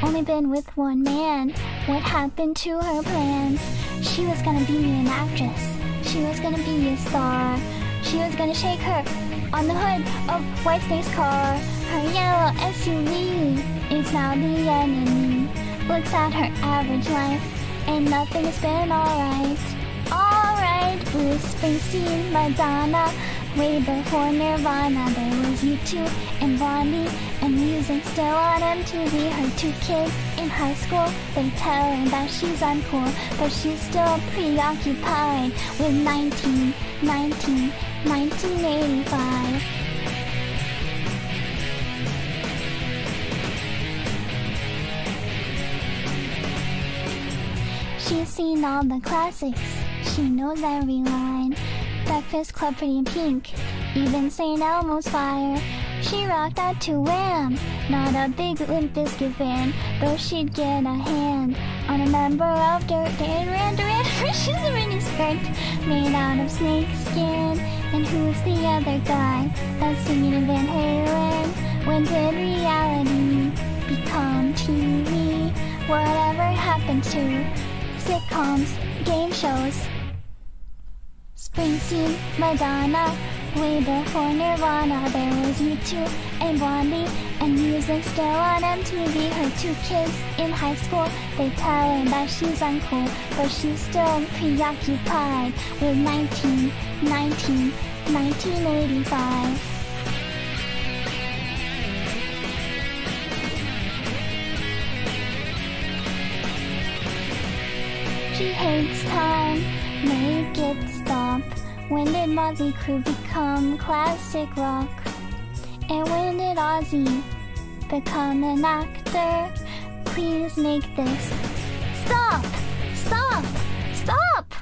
Only been with one man. What happened to her plans? She was gonna be an actress. She was gonna be a star. She was gonna shake her on the hood of Whitesnake's car. Her yellow SUV is now the enemy. Looks at her average life, and nothing's been alright. Alright, Bruce Springsteen, Madonna. Way before Nirvana, there was U2 and Blondie, and music still on MTV. Her 2 kids in high school, they tell her that she's uncool, but she's still preoccupied with 1985. She's seen all the classics, she knows every line. Breakfast Club, Pretty in Pink, even St. Elmo's Fire. She rocked out to Wham! Not a big Limp Bizkit fan, though she'd get a hand on a member of Duran Duran. She's a mini skirt made out of snake skin. And who's the other guy that's singing in Van Halen? When did reality become TV? Whatever happened to sitcoms, game shows? Springsteen, Madonna, way before Nirvana, there was U2 and Blondie, and music still on MTV. Her 2 kids in high school, they tell her that she's uncool, but she's still preoccupied with 1985. She hates time, make it stop. When did Motley Crue become classic rock? And when did Ozzy become an actor? Please make this stop! Stop! Stop!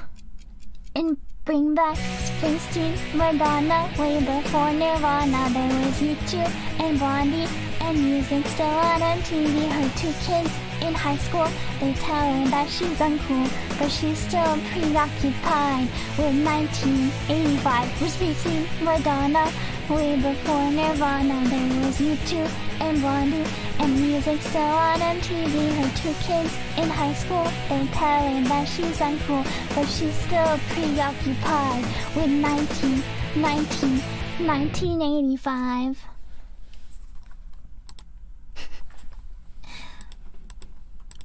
And bring back Springsteen, Madonna, way before Nirvana. There was U2 and Blondie, and music still on MTV. Her 2 kids in high school, they tell her that she's uncool, but she's still preoccupied with 1985. We're Springsteen, Madonna, way before Nirvana. There was U2 and Blondie, and music still on MTV. Her 2 kids in high school, they tell her that she's uncool, but she's still preoccupied with 1985.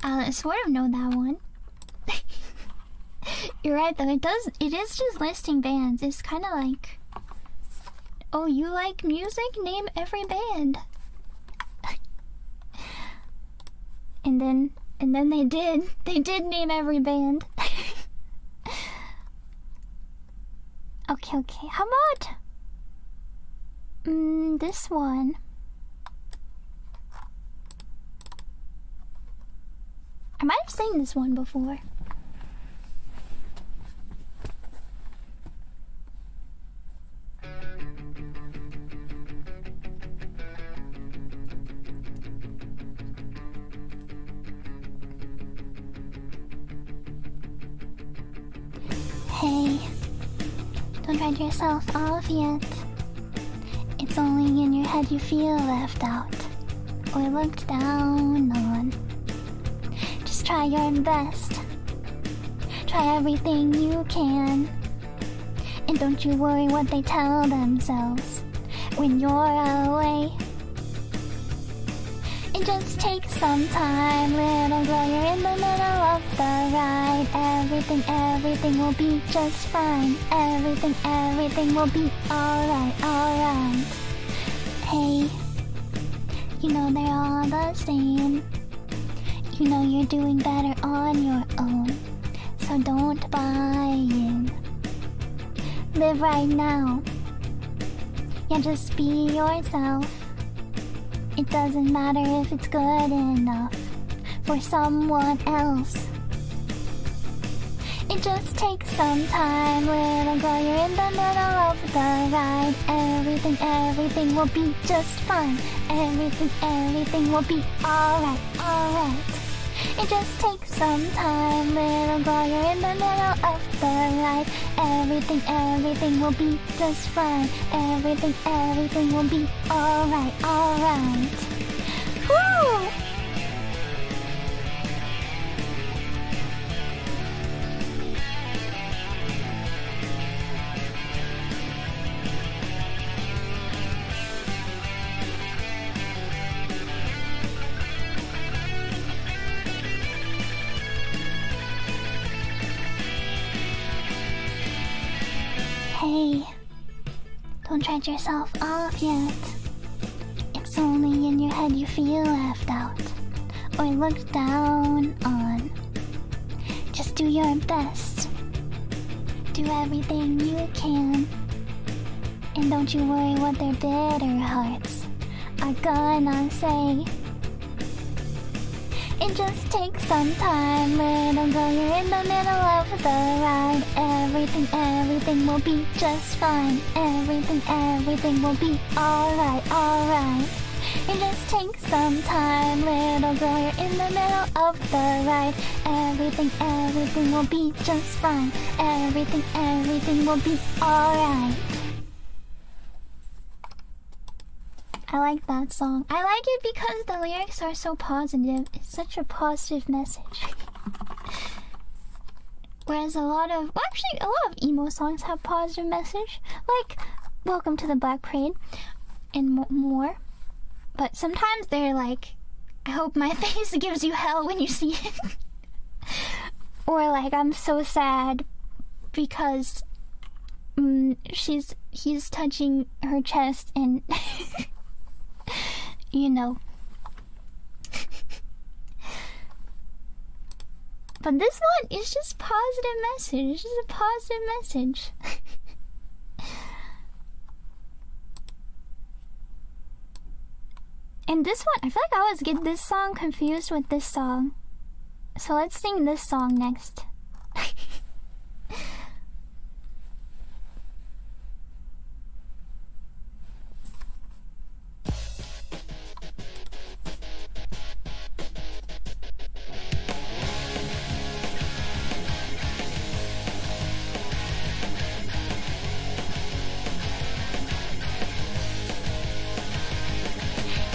I sort of know that one. You're right though, it is just listing bands. It's kind of like, oh, you like music? Name every band. and then they did name every band. Okay, how about this one? I might have seen this one before. Hey, don't write yourself off yet. It's only in your head you feel left out or looked down on. Try your best. Try everything you can. And don't you worry what they tell themselves when you're away. It just takes some time, little girl, you're in the middle of the ride. Everything will be just fine. Everything will be alright. Hey, you know they're all the same. You know you're doing better on your own, so don't buy in. Live right now. Yeah, just be yourself. It doesn't matter if it's good enough for someone else. It just takes some time, little girl, you're in the middle of the ride. Everything will be just fine. Everything will be alright. It just takes some time, little girl, you're in the middle of the ride. Everything will be just fine. Everything will be alright. Woo! Hey, don't tread yourself off yet. It's only in your head you feel left out or looked down on. Just do your best. Do everything you can. And don't you worry what their bitter hearts are gonna say. It just takes some time, little girl, you're in the middle of the ride. Everything will be just fine. Everything will be alright. It just takes some time, little girl, you're in the middle of the ride. Everything will be just fine. Everything will be alright. I like that song. I like it because the lyrics are so positive. It's such a positive message. Whereas a lot of emo songs have positive message, like Welcome to the Black Parade and more. But sometimes they're like, I hope my face gives you hell when you see it. Or like, I'm so sad because he's touching her chest and you know. But this one is just positive message. It's just a positive message. And this one, I feel like I always get this song confused with this song. So let's sing this song next.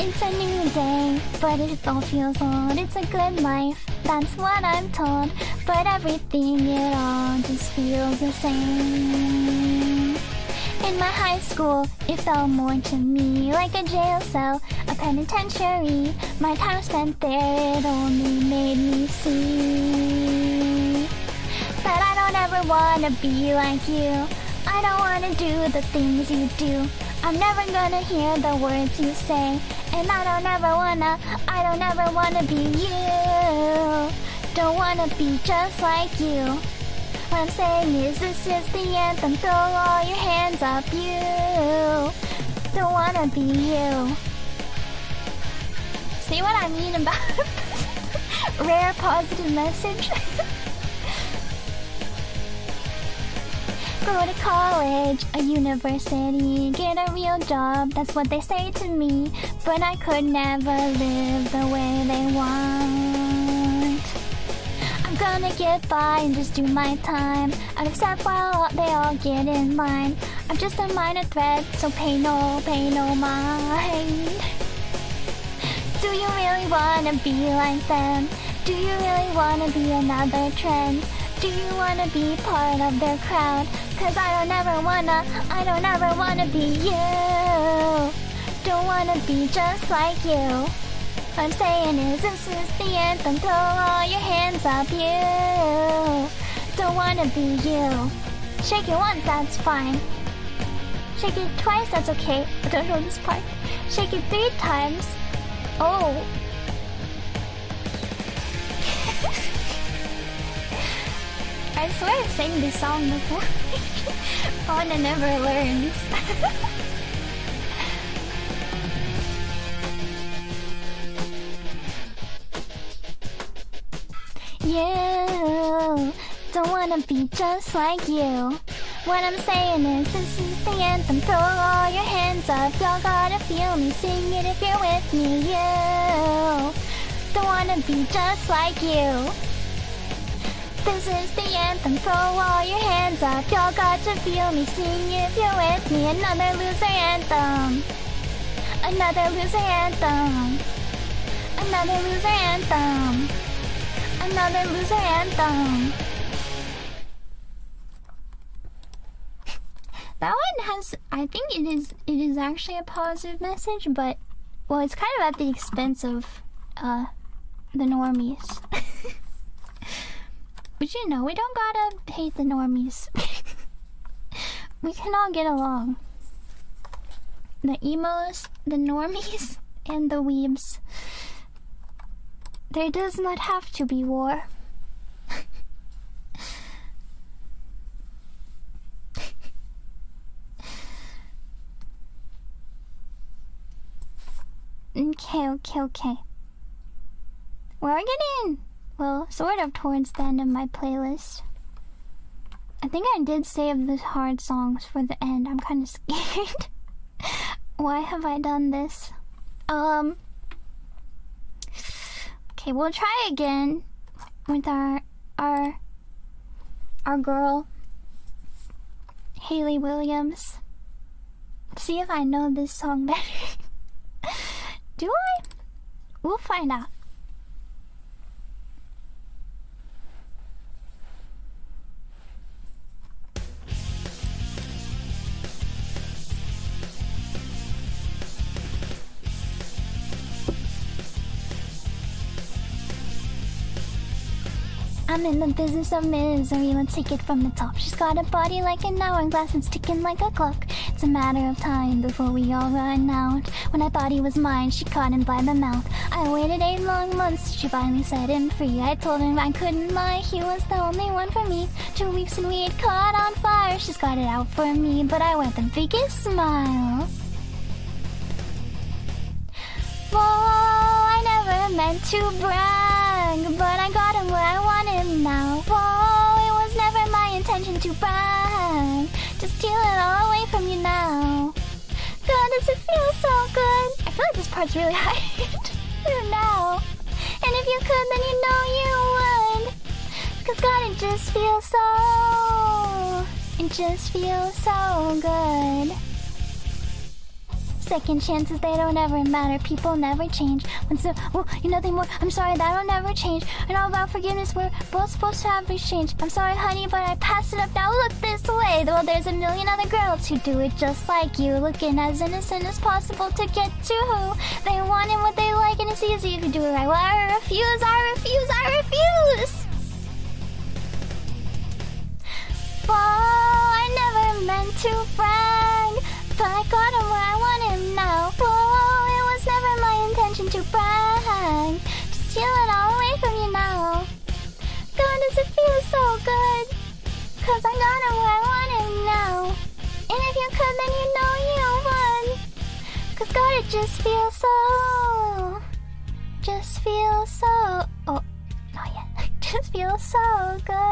It's a new day, but it all feels old. It's a good life, that's what I'm told. But everything, it all just feels the same. In my high school, it felt more to me like a jail cell, a penitentiary. My time spent there, it only made me see. But I don't ever wanna be like you. I don't wanna do the things you do. I'm never gonna hear the words you say. And I don't ever wanna be you. Don't wanna be just like you. What I'm saying is this is the anthem. Throw all your hands up, you. Don't wanna be you. See what I mean about rare positive message? Go to college, a university, get a real job, that's what they say to me. But I could never live the way they want. I'm gonna get by and just do my time. I'd accept while they all get in line. I'm just a minor threat, so pay no mind. Do you really wanna be like them? Do you really wanna be another trend? Do you wanna be part of their crowd? Cause I don't ever wanna be you. Don't wanna be just like you. What I'm saying is this is the anthem. Throw all your hands up, you. Don't wanna be you. Shake it once, that's fine. Shake it twice, that's okay. I don't know this part. Shake it 3 times. Oh. I swear I've sang this song before. Fauna never learns. You don't wanna be just like you. What I'm saying is this is the anthem. Throw all your hands up. Y'all gotta feel me. Sing it if you're with me. You don't wanna be just like you. This is the anthem. Throw all your hands up. Y'all got to feel me. Sing it if you're with me. Another loser anthem. Another loser anthem. Another loser anthem. Another loser anthem. That one has, I think it is actually a positive message, but well, it's kind of at the expense of the normies. But you know, we don't gotta hate the normies. We can all get along. The emos, the normies, and the weebs. There does not have to be war. Okay. We're getting, well, sort of towards the end of my playlist. I think I did save the hard songs for the end. I'm kind of scared. Why have I done this? Okay, we'll try again with our girl, Hayley Williams. See if I know this song better. Do I? We'll find out. I'm in the business of misery, let's take it from the top. She's got a body like an hourglass and ticking like a clock. It's a matter of time before we all run out. When I thought he was mine, she caught him by the mouth. I waited 8 long months, she finally set him free. I told him I couldn't lie, he was the only one for me. 2 weeks and we had caught on fire, she's got it out for me. But I want the biggest smile. Whoa, I never meant to brag, but I got him where I want him now. Whoa, it was never my intention to brag, just steal it all away from you now. God, does it feel so good? I feel like this part's really high now. And if you could, then you know you would. Cause God, it just feels so good. Second chances, they don't ever matter. People never change. Once you're nothing more. I'm sorry, that'll never change. I know about forgiveness, we're both supposed to have exchange. I'm sorry, honey, but I passed it up. Now look this way. Well, there's a million other girls who do it just like you, looking as innocent as possible to get to who they want and what they like, and it's easy if you do it right. Well, I refuse. Whoa, I never meant to brag, but I got him where I want him now. Whoa, it was never my intention to brag, just steal it all away from you now. God, does it feel so good? Cause I got him where I want him now. And if you could, then you know you would. Cause God, it just feels so, oh, not yet. Just feels so good.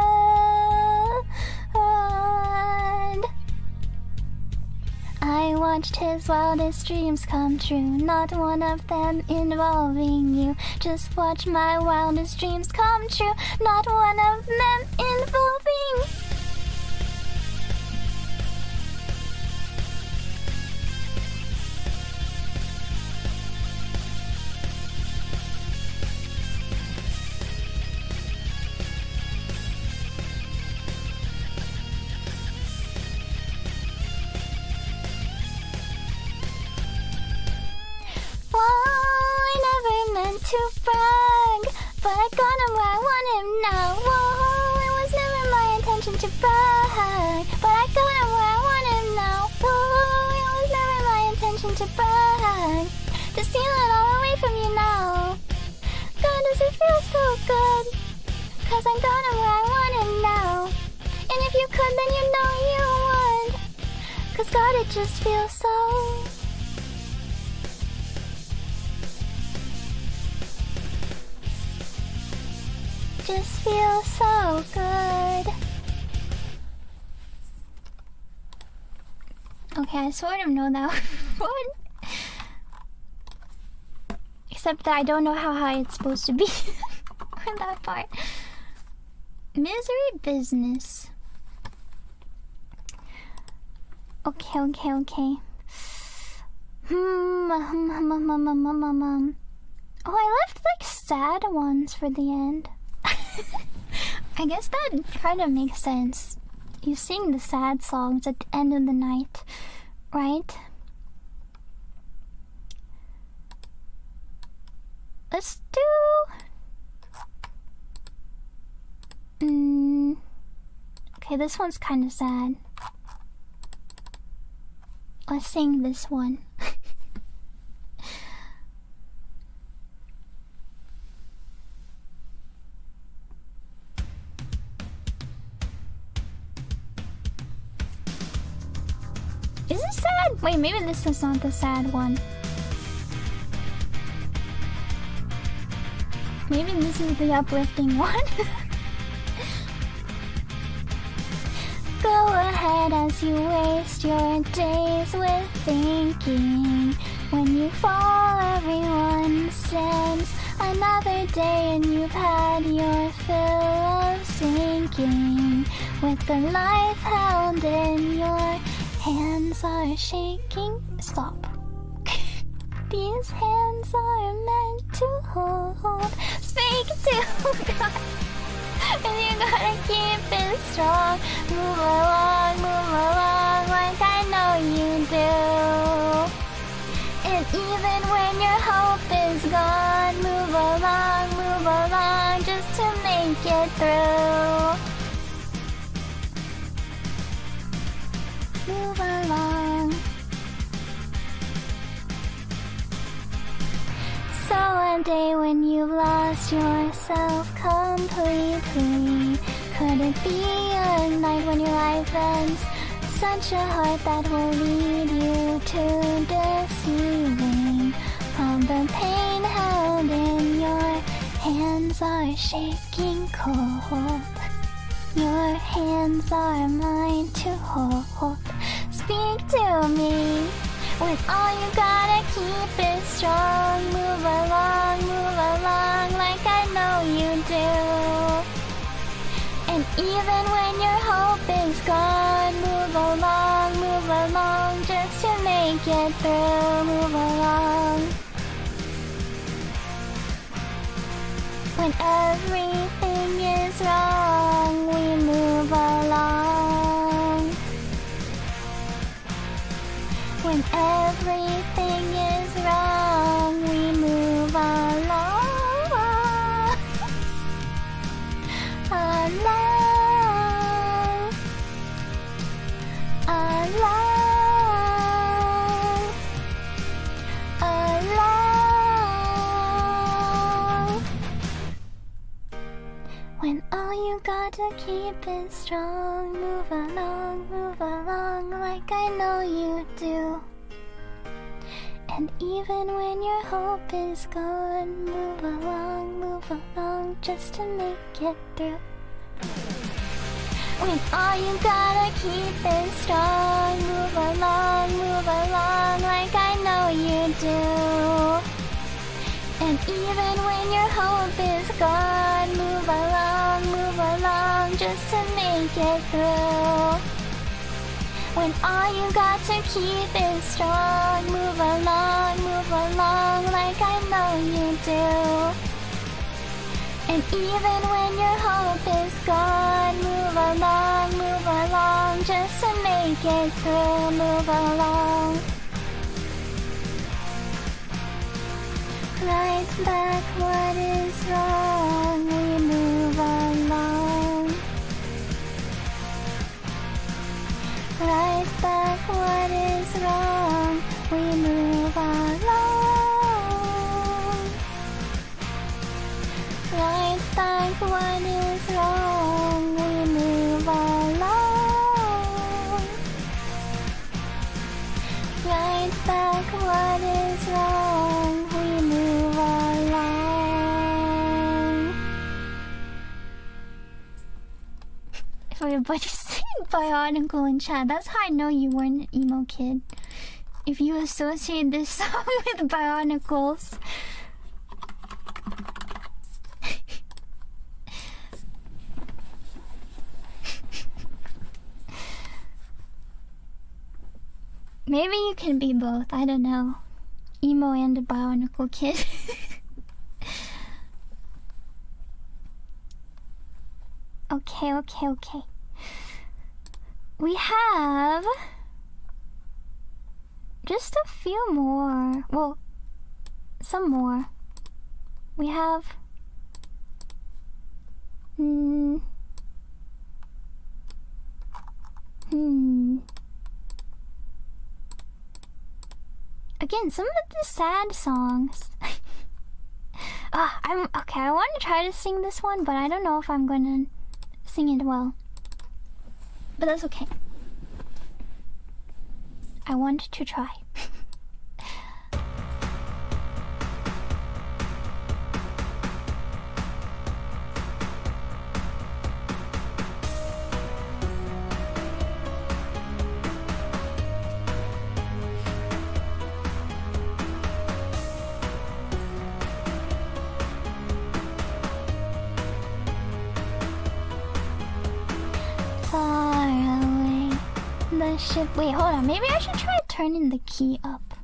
I watched his wildest dreams come true, not one of them involving you. Just watch my wildest dreams come true, not one of them involving. But I got him where I want him now. Whoa, it was never my intention to brag. But I got him where I want him now. Whoa, it was never my intention to brag. To steal it all away from you now. God, does it feel so good? Cause I got him where I want him now. And if you could, then you know you would. Cause God, it just feels so. Just feels so good. Okay, I sort of know that one. Except that I don't know how high it's supposed to be. For that part. Misery business. Okay. Oh, I left like sad ones for the end. I guess that kind of makes sense. You sing the sad songs at the end of the night, right? Let's do... Okay, this one's kind of sad. Let's sing this one. Is it sad? Wait, maybe this is not the sad one. Maybe this is the uplifting one. Go ahead as you waste your days with thinking. When you fall, everyone stands another day, and you've had your fill of sinking. With the life held in your hands are shaking. Stop. These hands are meant to hold. Speak to God. And you gotta keep it strong. Move along like I know you do. And even when your hope is gone, move along just to make it through. Move along. So a day when you've lost yourself completely. Could it be a night when your life ends? Such a heart that will lead you to deceiving. All the pain held in your hands are shaking cold. Your hands are mine to hold. Speak to me. With all you gotta keep it strong. Move along like I know you do. And even when your hope is gone, move along just to make it through. Move along. When everything is wrong, we move along. When everything is wrong, we move along. Along. When all you gotta keep is strong, move along like I know you do. And even when your hope is gone, move along just to make it through. When all you gotta keep is strong, move along like I know you do. And even when your hope is gone, move along just to make it through. When all you got to keep is strong, move along like I know you do. And even when your hope is gone, move along just to make it through. Move along. Right back what is wrong. back what is wrong, we move along. Right back what is wrong, we move along. If everybody's saying Bionicle in chat, that's how I know you weren't an emo kid. If you associate this song with Bionicles. Maybe you can be both, I don't know. Emo and a Bionicle kid. Okay. We have just a few more. Well, some more. We have Again, some of the sad songs. I'm okay. I want to try to sing this one, but I don't know if I'm going to sing it well. But that's okay. I want to try. Far away, the ship. Wait, hold on. Maybe I should try turning the key up.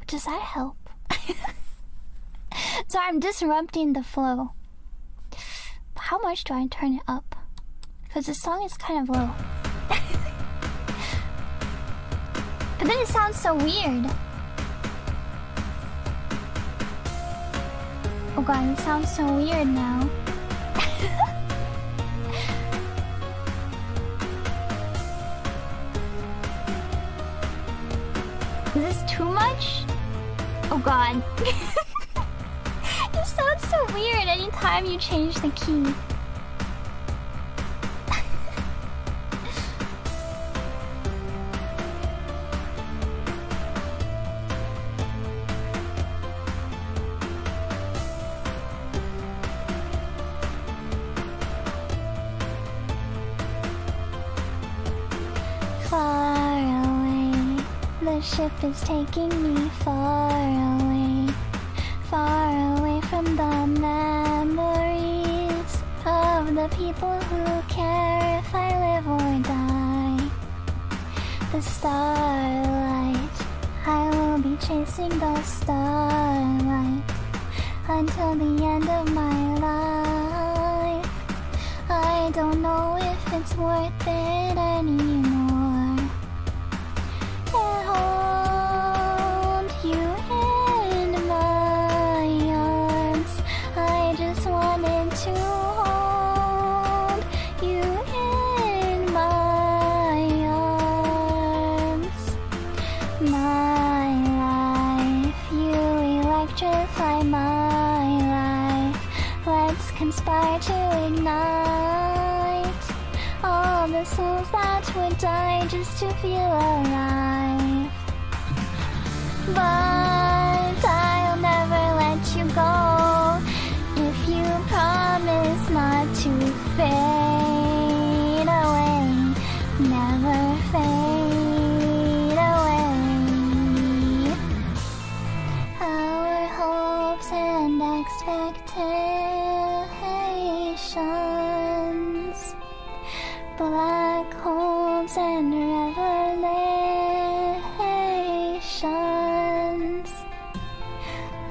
Does that help? So I'm disrupting the flow. How much do I turn it up? Because the song is kind of low. But then it sounds so weird. Oh god, it sounds so weird now. Is this too much? Oh god. It sounds so weird anytime you change the key. Far away, the ship is taking me far away from the memories of the people who care if I live or die. The starlight, I will be chasing the starlight until the end of my life. I don't know if it's worth it anymore to hold you in my arms. I just wanted to hold you in my arms. My life, you electrify my life. Let's conspire to ignite all the souls that would die just to feel alive. But I'll never let you go if you promise not to fade away. Never fade away. Our hopes and expectations, black holes and revelations.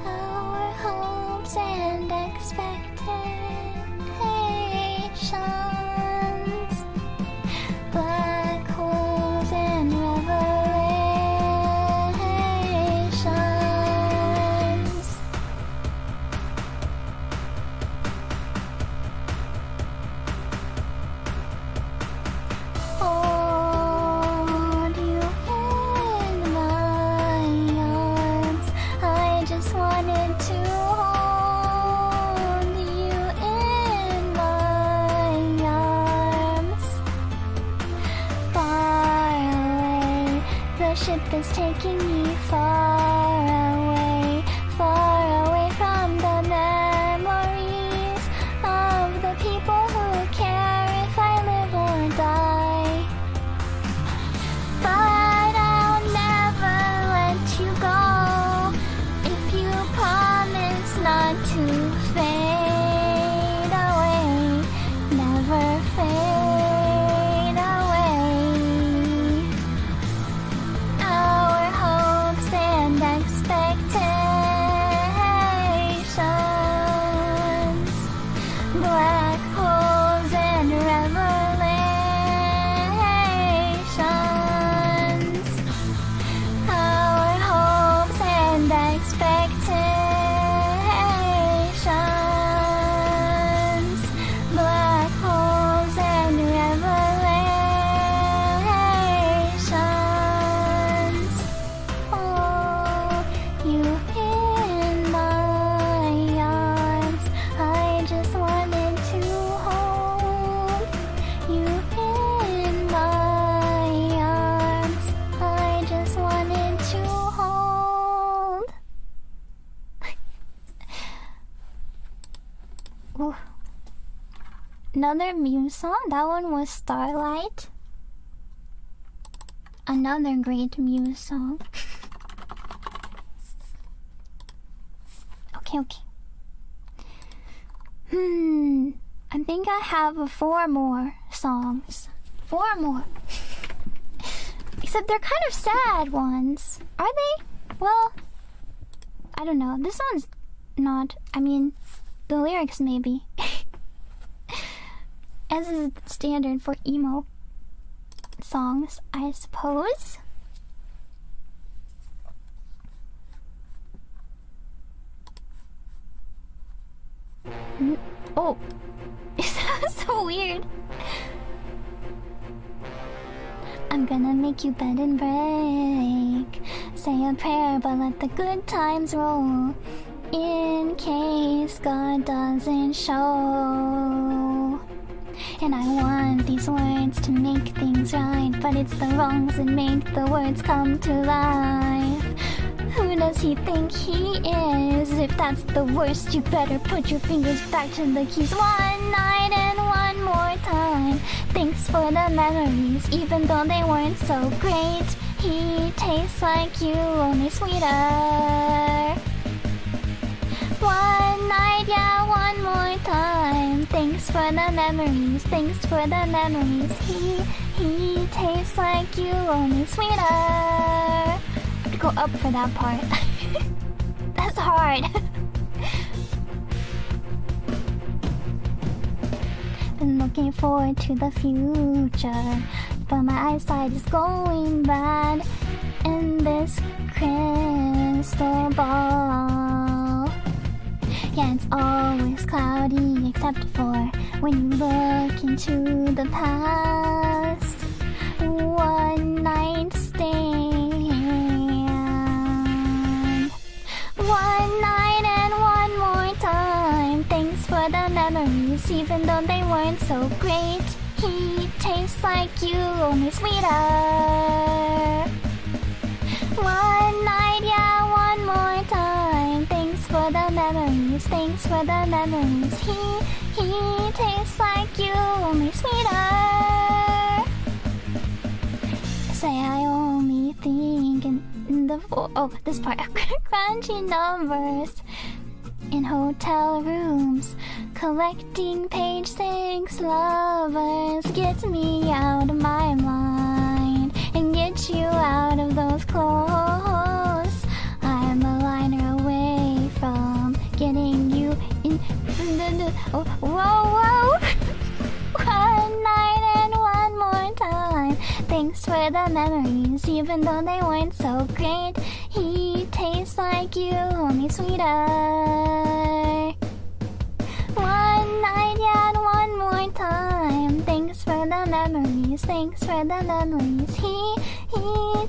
Our hopes and expectations, black holes and revelations. Oh, the ship is taking me far away from the memories of the people who care if I live or die. But I'll never let you go if you promise not to fade away, never fade away. Our hopes and expectations, black holes and revelations. Our hopes and expectations, black holes and revelations. Oh, you in my arms, I just wanted to hold you in my arms, I just wanted to hold. Ooh. Another Muse song, that one was Starlight. Another great Muse song. Okay. I think I have 4 more songs. 4 more. Except they're kind of sad ones. Are they? Well, I don't know. This one's not. I mean, the lyrics maybe. As is standard for emo songs, I suppose. Oh, that was so weird. I'm gonna make you bend and break. Say a prayer, but let the good times roll. In case God doesn't show. And I want these words to make things right, but it's the wrongs that make the words come to life. Who does he think he is? If that's the worst, you better put your fingers back to the keys. One night and one more time. Thanks for the memories, even though they weren't so great. He tastes like you, only sweeter. One night, yeah, one more time. Thanks for the memories, thanks for the memories. He tastes like you, only sweeter. Go up for that part. That's hard. Been looking forward to the future, but my eyesight is going bad in this crystal ball. Yeah, it's always cloudy except for when you look into the past. One night stand. One night and one more time. Thanks for the memories, even though they weren't so great. He tastes like you, only sweeter. One night, yeah, one more time. Thanks for the memories, thanks for the memories. He tastes like you, only sweeter. Say I only think in the this part. Crunchy numbers in hotel rooms, collecting page 6 lovers. Get me out of my mind and get you out of those clothes. I'm a liner away from getting you in. Whoa. One night and one more time. Thanks for the memories, even though they weren't so great. He tastes like you, only sweeter. One night, yeah, and one more time. Thanks for the memories, thanks for the memories. He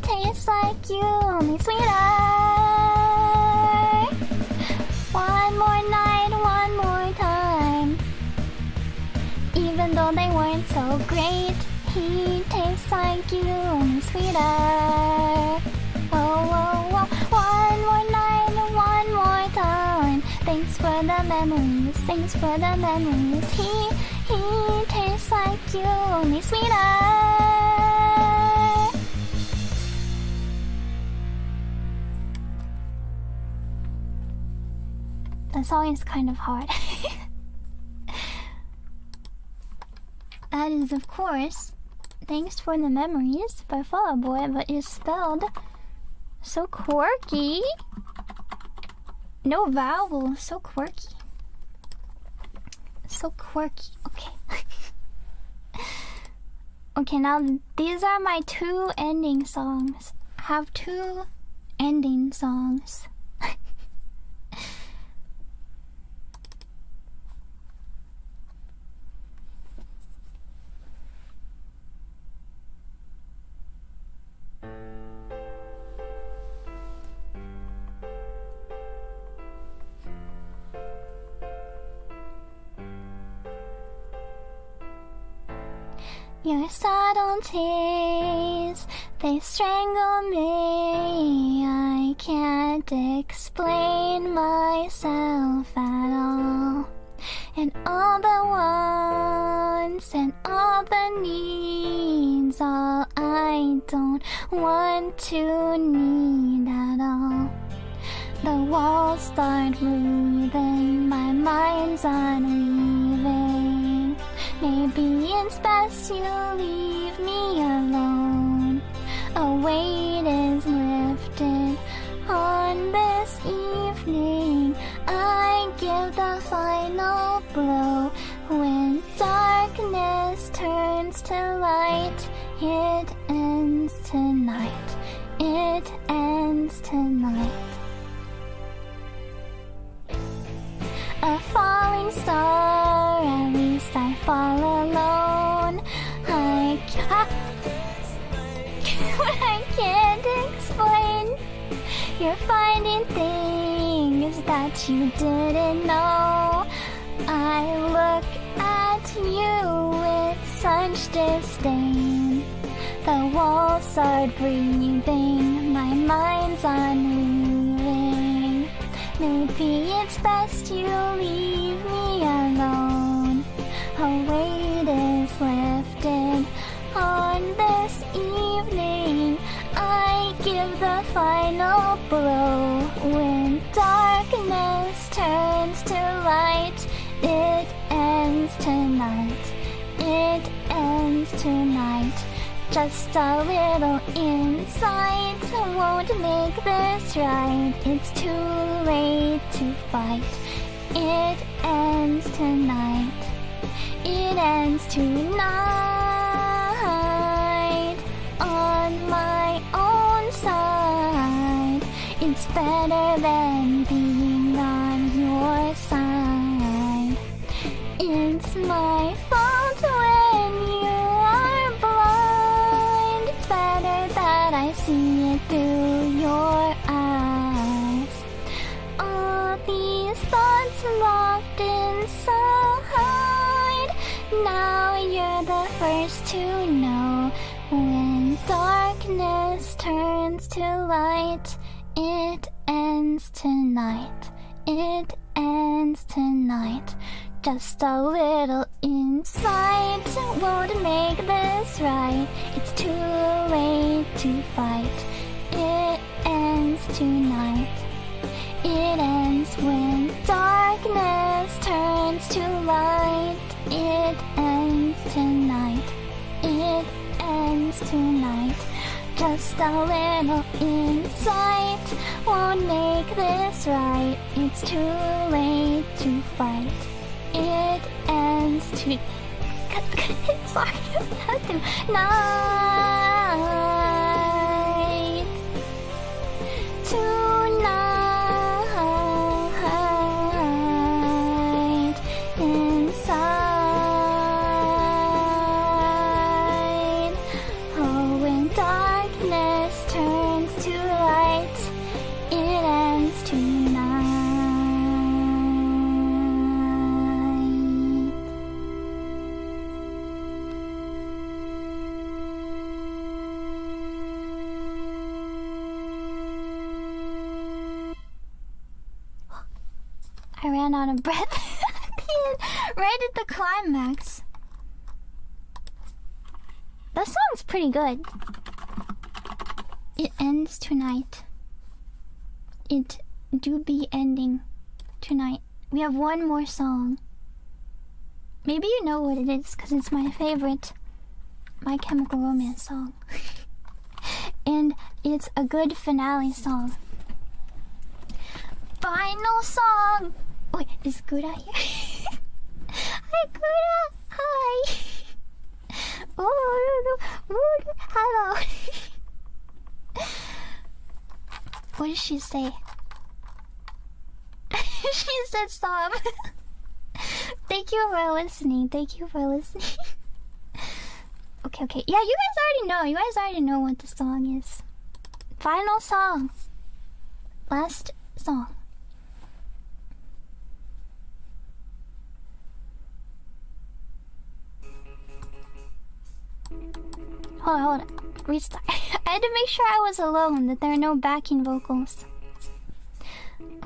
tastes like you, only sweeter. One more night, one more time. Even though they weren't so great, he tastes like you, only sweeter. Whoa, whoa, whoa. One more night and one more time. Thanks for the memories, thanks for the memories. He tastes like you, only sweeter. That song is kind of hard. That is, of course, Thanks for the Memories by Fall Out Boy, but it's spelled so quirky. No vowels, so quirky. So quirky, okay. Okay, now these are my 2 ending songs. I have 2 ending songs. Your subtleties, they strangle me. I can't explain myself at all. And all the wants and all the needs, all I don't want to need at all. The walls start breathing, my mind's unleaving. Maybe it's best you leave me alone. A weight is lifted on this evening. I give the final blow. When darkness turns to light, it ends tonight. It ends tonight. A falling star, at least I fall alone. What I can't explain. You're finding things that you didn't know. I look at you with such disdain. The walls start breathing, my mind's unweaving. Maybe it's best you leave me alone. A weight is lifted on this evening. I give the final blow. When darkness turns to light, it ends tonight. It ends tonight. Just a little insight won't make this right. It's too late to fight. It ends tonight. It ends tonight. On my own side, it's better than being on your side. It's my fault when you are blind. It's better that I see it through your eyes. All these thoughts locked inside. Now you're the first to know. When darkness turns to light, it ends tonight. It ends tonight. Just a little insight won't make this right. It's too late to fight. It ends tonight. It ends when darkness turns to light. It ends tonight. It ends tonight. Just a little insight won't make this right. It's too late to fight. It ends to sorry, tonight. Tonight inside. Oh, when darkness turns to light, it ends tonight. I ran out of breath right at the climax. That song's pretty good. It ends tonight. It do be ending tonight. We have one more song. Maybe you know what it is because it's my favorite My Chemical Romance song. And it's a good finale song. Final song! Wait, is Gura here? Hi, Gura! Hi! Oh, hello! What did she say? She said sob. Thank you for listening. Thank you for listening. Okay. Yeah, you guys already know. You guys already know what the song is. Final song. Last song. Hold on. Restart. I had to make sure I was alone, that there are no backing vocals.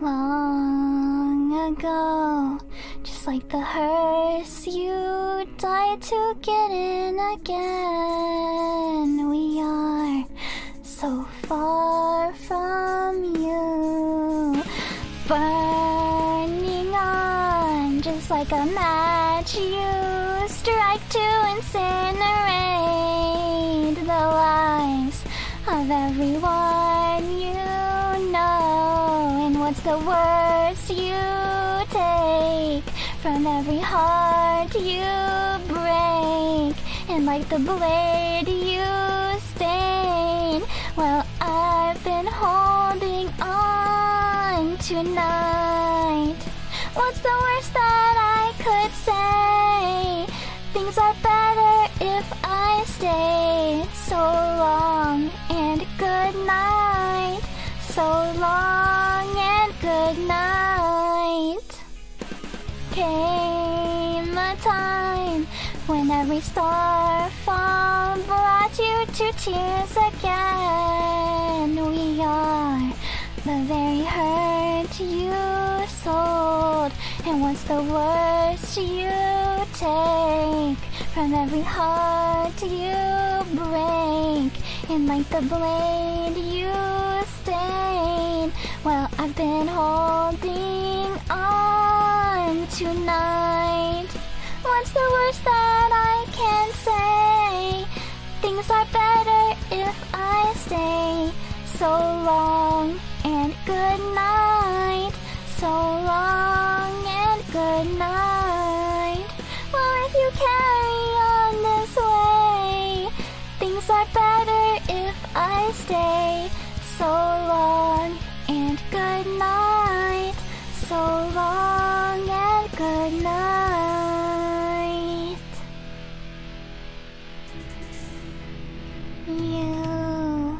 Long ago, just like the hearse you died to get in again. We are so far from you, burning on just like a match you strike to incinerate the lives of everyone you know. And what's the worst you take from every heart you break? And like the blade you stain, well, I've been holding on tonight. What's the worst that I could say? Things are better if I stay. So long and good night. So long and good night. Came a time when every starfall brought you to tears again. We are the very hurt you sold. And what's the worst you take from every heart you break? And like the blade you stain, well, I've been holding on tonight. What's the worst that I can say? Things are better if I stay. So long and good night. So long and good night. Well, if you carry on this way, things are better if I stay. So long and good night. So long and good night. You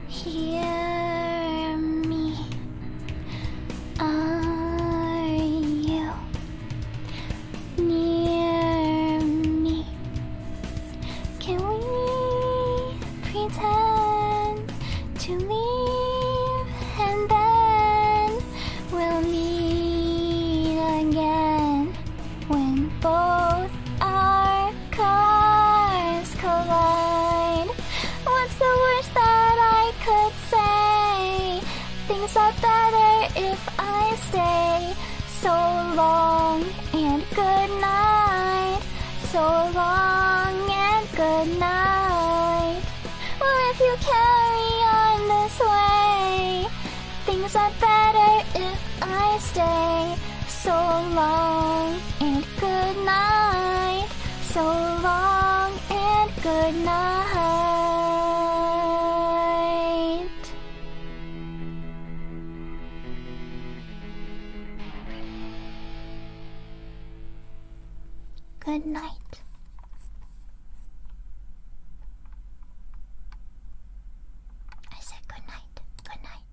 hear me? Are you near me? Can we pretend to leave and then we'll meet again when both our cars collide? What's the worst that I could say? Things are better if I stay. So long and good night. So long and good night. Well, if you carry on this way, things are better if I stay. So long and good night. So long and good night. Good night. I said good night. Good night.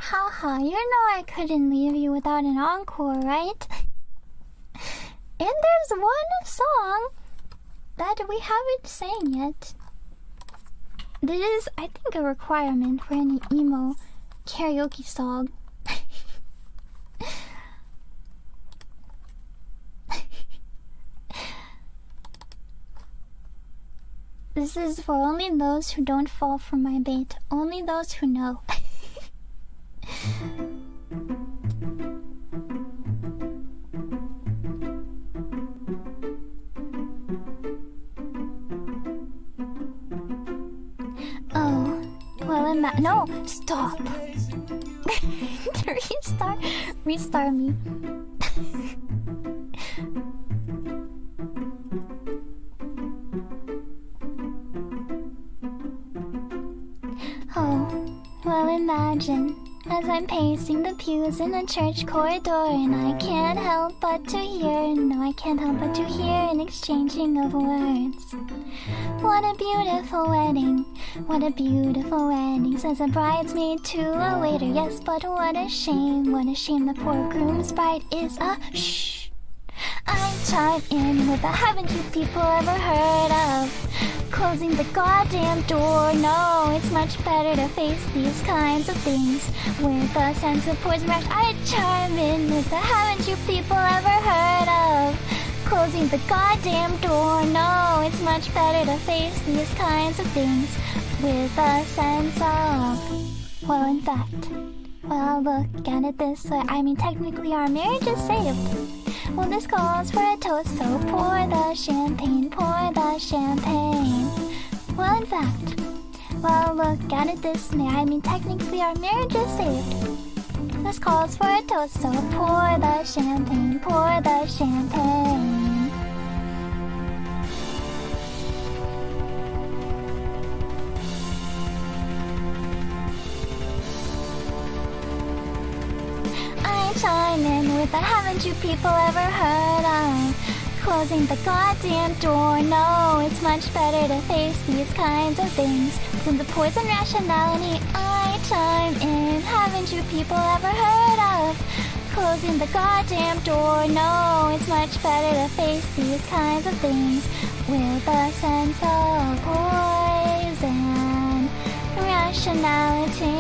Haha, you know I couldn't leave you without an encore, right? And there's one song that we haven't sang yet. This is, I think, a requirement for any emo karaoke song. This is for only those who don't fall for my bait. Only those who know. Oh, well, no, stop. Restart me. Oh, well, imagine as I'm pacing the pews in a church corridor, and I can't help but to hear, no, I can't help but to hear an exchanging of words. What a beautiful wedding, what a beautiful wedding, says a bridesmaid to a waiter. Yes, but what a shame the poor groom's bride is a shh. I chime in with a haven't you people ever heard of closing the goddamn door? No, it's much better to face these kinds of things with a sense of poison rush. I chime in with the haven't you people ever heard of closing the goddamn door? No, it's much better to face these kinds of things with a sense of, well, in fact, well, look at it this way. I mean, technically our marriage is saved. Well, this calls for a toast, so pour the champagne, pour the champagne. Well, in fact, well, look at it this way. I mean, technically our marriage is saved. This calls for a toast, so pour the champagne, pour the champagne. I chime in with the haven't you people ever heard of closing the goddamn door? No, it's much better to face these kinds of things than the poison rationality. I chime in, haven't you people ever heard of closing the goddamn door? No, it's much better to face these kinds of things with a sense of poison rationality.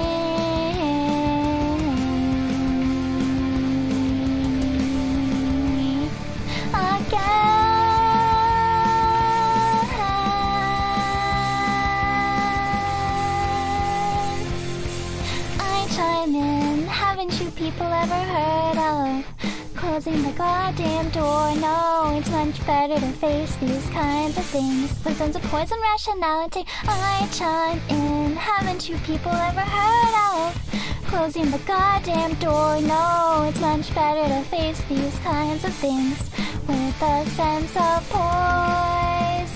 I chime in, haven't you people ever heard of closing the goddamn door? No, it's much better to face these kinds of things with sense of poison rationality. I chime in, haven't you people ever heard of closing the goddamn door? No, it's much better to face these kinds of things with a sense of poison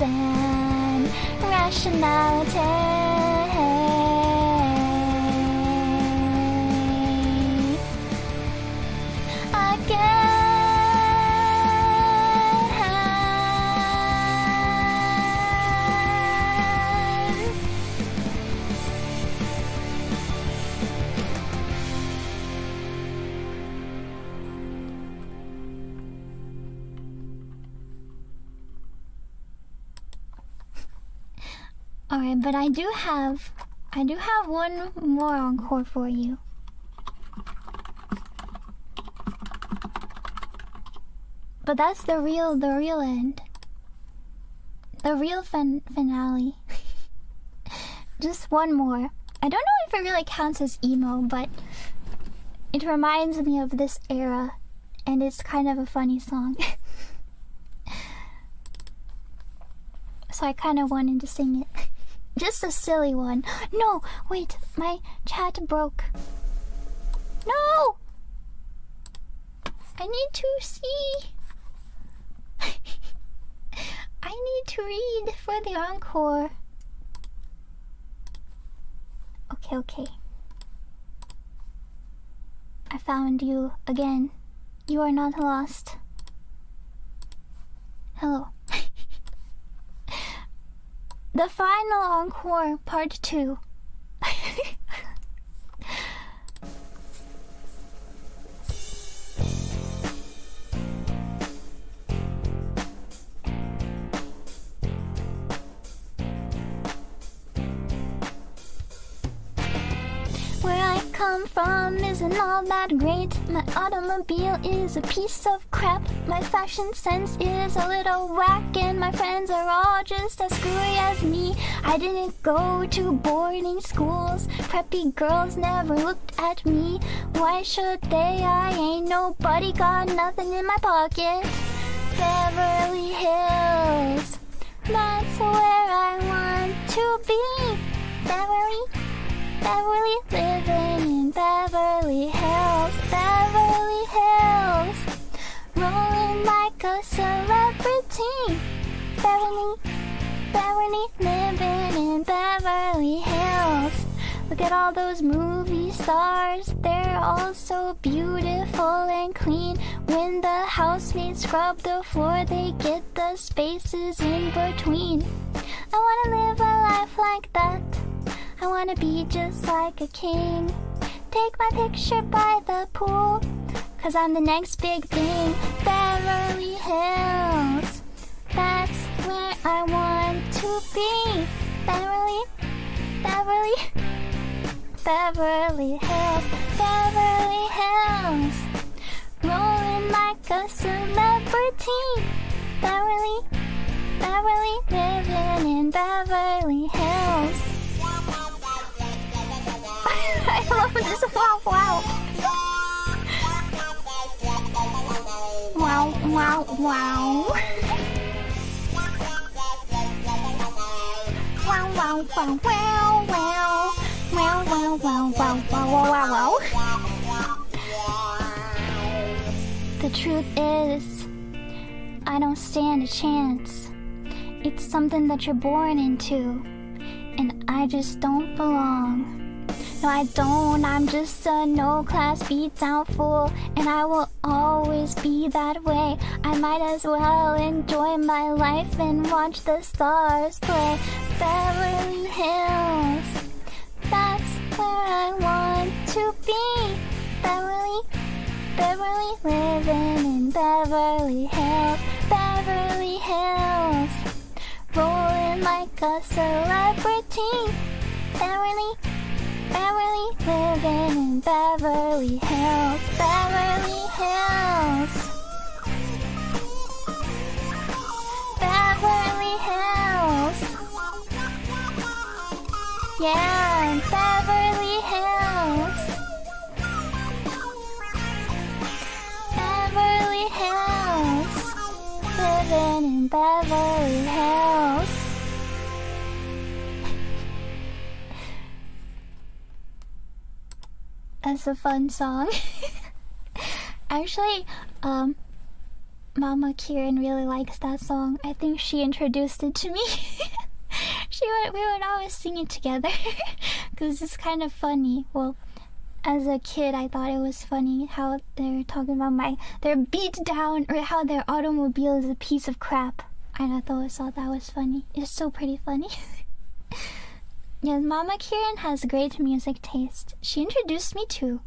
rationality. Again. Alright, but I do have one more encore for you. But that's the real end. The real finale. Just one more. I don't know if it really counts as emo, but it reminds me of this era, and it's kind of a funny song. So I kind of wanted to sing it. Just a silly one. No, wait, my chat broke. No! I need to see. I need to read for the encore. Okay. I found you again. You are not lost. Hello. The final encore, part 2. come from isn't all that great. My automobile is a piece of crap. My fashion sense is a little whack, and my friends are all just as screwy as me. I didn't go to boarding schools. Preppy girls never looked at me. Why should they? I ain't nobody, got nothing in my pocket. Beverly Hills, that's where I want to be. Beverly, living in Beverly Hills. Beverly Hills, rolling like a celebrity. Beverly, living in Beverly Hills. Look at all those movie stars, they're all so beautiful and clean. When the housemates scrub the floor, they get the spaces in between. I wanna live a life like that. I wanna be just like a king. Take my picture by the pool, 'cause I'm the next big thing. Beverly Hills, that's where I want to be. Beverly Hills, Beverly Hills, rolling like a celebrity. Beverly, living in Beverly Hills. I love this. Wow. Wow. The truth is, I don't stand a chance. It's something that you're born into, and I just don't belong. No, I don't. I'm just a no-class beat-down fool, and I will always be that way. I might as well enjoy my life and watch the stars play. Beverly Hills, that's where I want to be. Beverly, living in Beverly Hills. Beverly Hills, rolling like a celebrity. Beverly, living in Beverly Hills. Beverly Hills, Beverly Hills, yeah, Beverly Hills, Beverly Hills, living in Beverly Hills. That's a fun song. Actually, Mama Kieran really likes that song. I think she introduced it to me. We would always sing it together because it's kind of funny. Well, as a kid, I thought it was funny how they're talking about their beat down, or how their automobile is a piece of crap. I thought that was funny. It's so pretty funny. Yes, Mama Kieran has great music taste. She introduced me to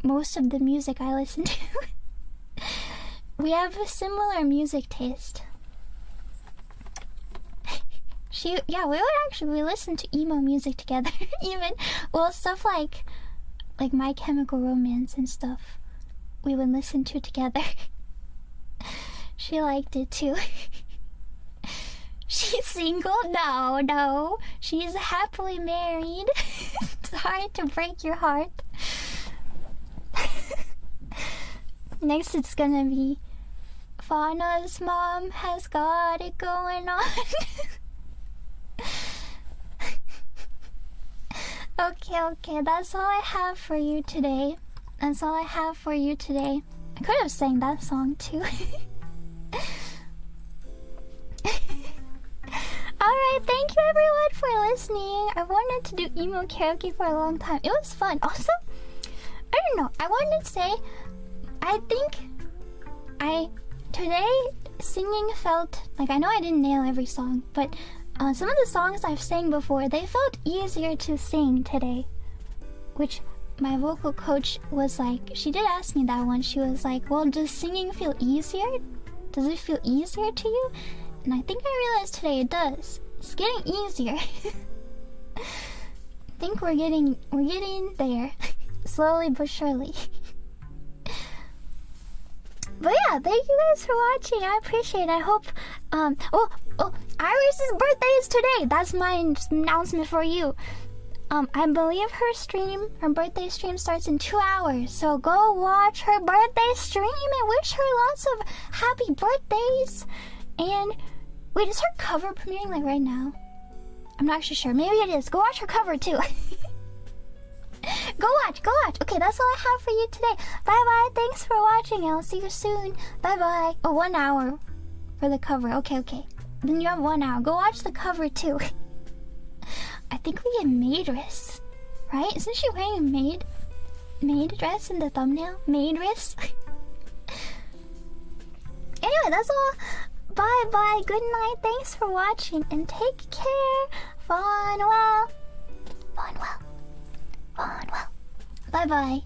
most of the music I listen to. We have a similar music taste. We listen to emo music together. Even, stuff like My Chemical Romance and stuff, we would listen to together. She liked it too. She's single? No. She's happily married. Sorry to break your heart. Next it's gonna be Fauna's mom has got it going on. Okay, that's all I have for you today. I could have sang that song too. Alright, thank you everyone for listening. I wanted to do emo karaoke for a long time. It was fun. Also, I don't know, I wanted to say, I think today singing felt like, I know I didn't nail every song, but some of the songs I've sang before, they felt easier to sing today. Which my vocal coach was like, she did ask me that once. She was like, well, does singing feel easier? Does it feel easier to you? And I think I realized today it does. It's getting easier. think we're getting there. Slowly but surely. But yeah, thank you guys for watching. I appreciate it. I hope oh, Iris's birthday is today. That's my announcement for you. I believe her birthday stream starts in 2 hours. So go watch her birthday stream and wish her lots of happy birthdays. And wait, is her cover premiering like right now? I'm not actually sure. Maybe it is. Go watch her cover too. Go watch. Okay, that's all I have for you today. Bye bye. Thanks for watching. I'll see you soon. Bye bye. Oh, 1 hour for the cover. Okay. Then you have 1 hour. Go watch the cover too. I think we get maidress, right? Isn't she wearing a maid dress in the thumbnail? Maidress. Anyway, that's all. Bye bye. Good night. Thanks for watching and take care. Fawn well. Bye bye.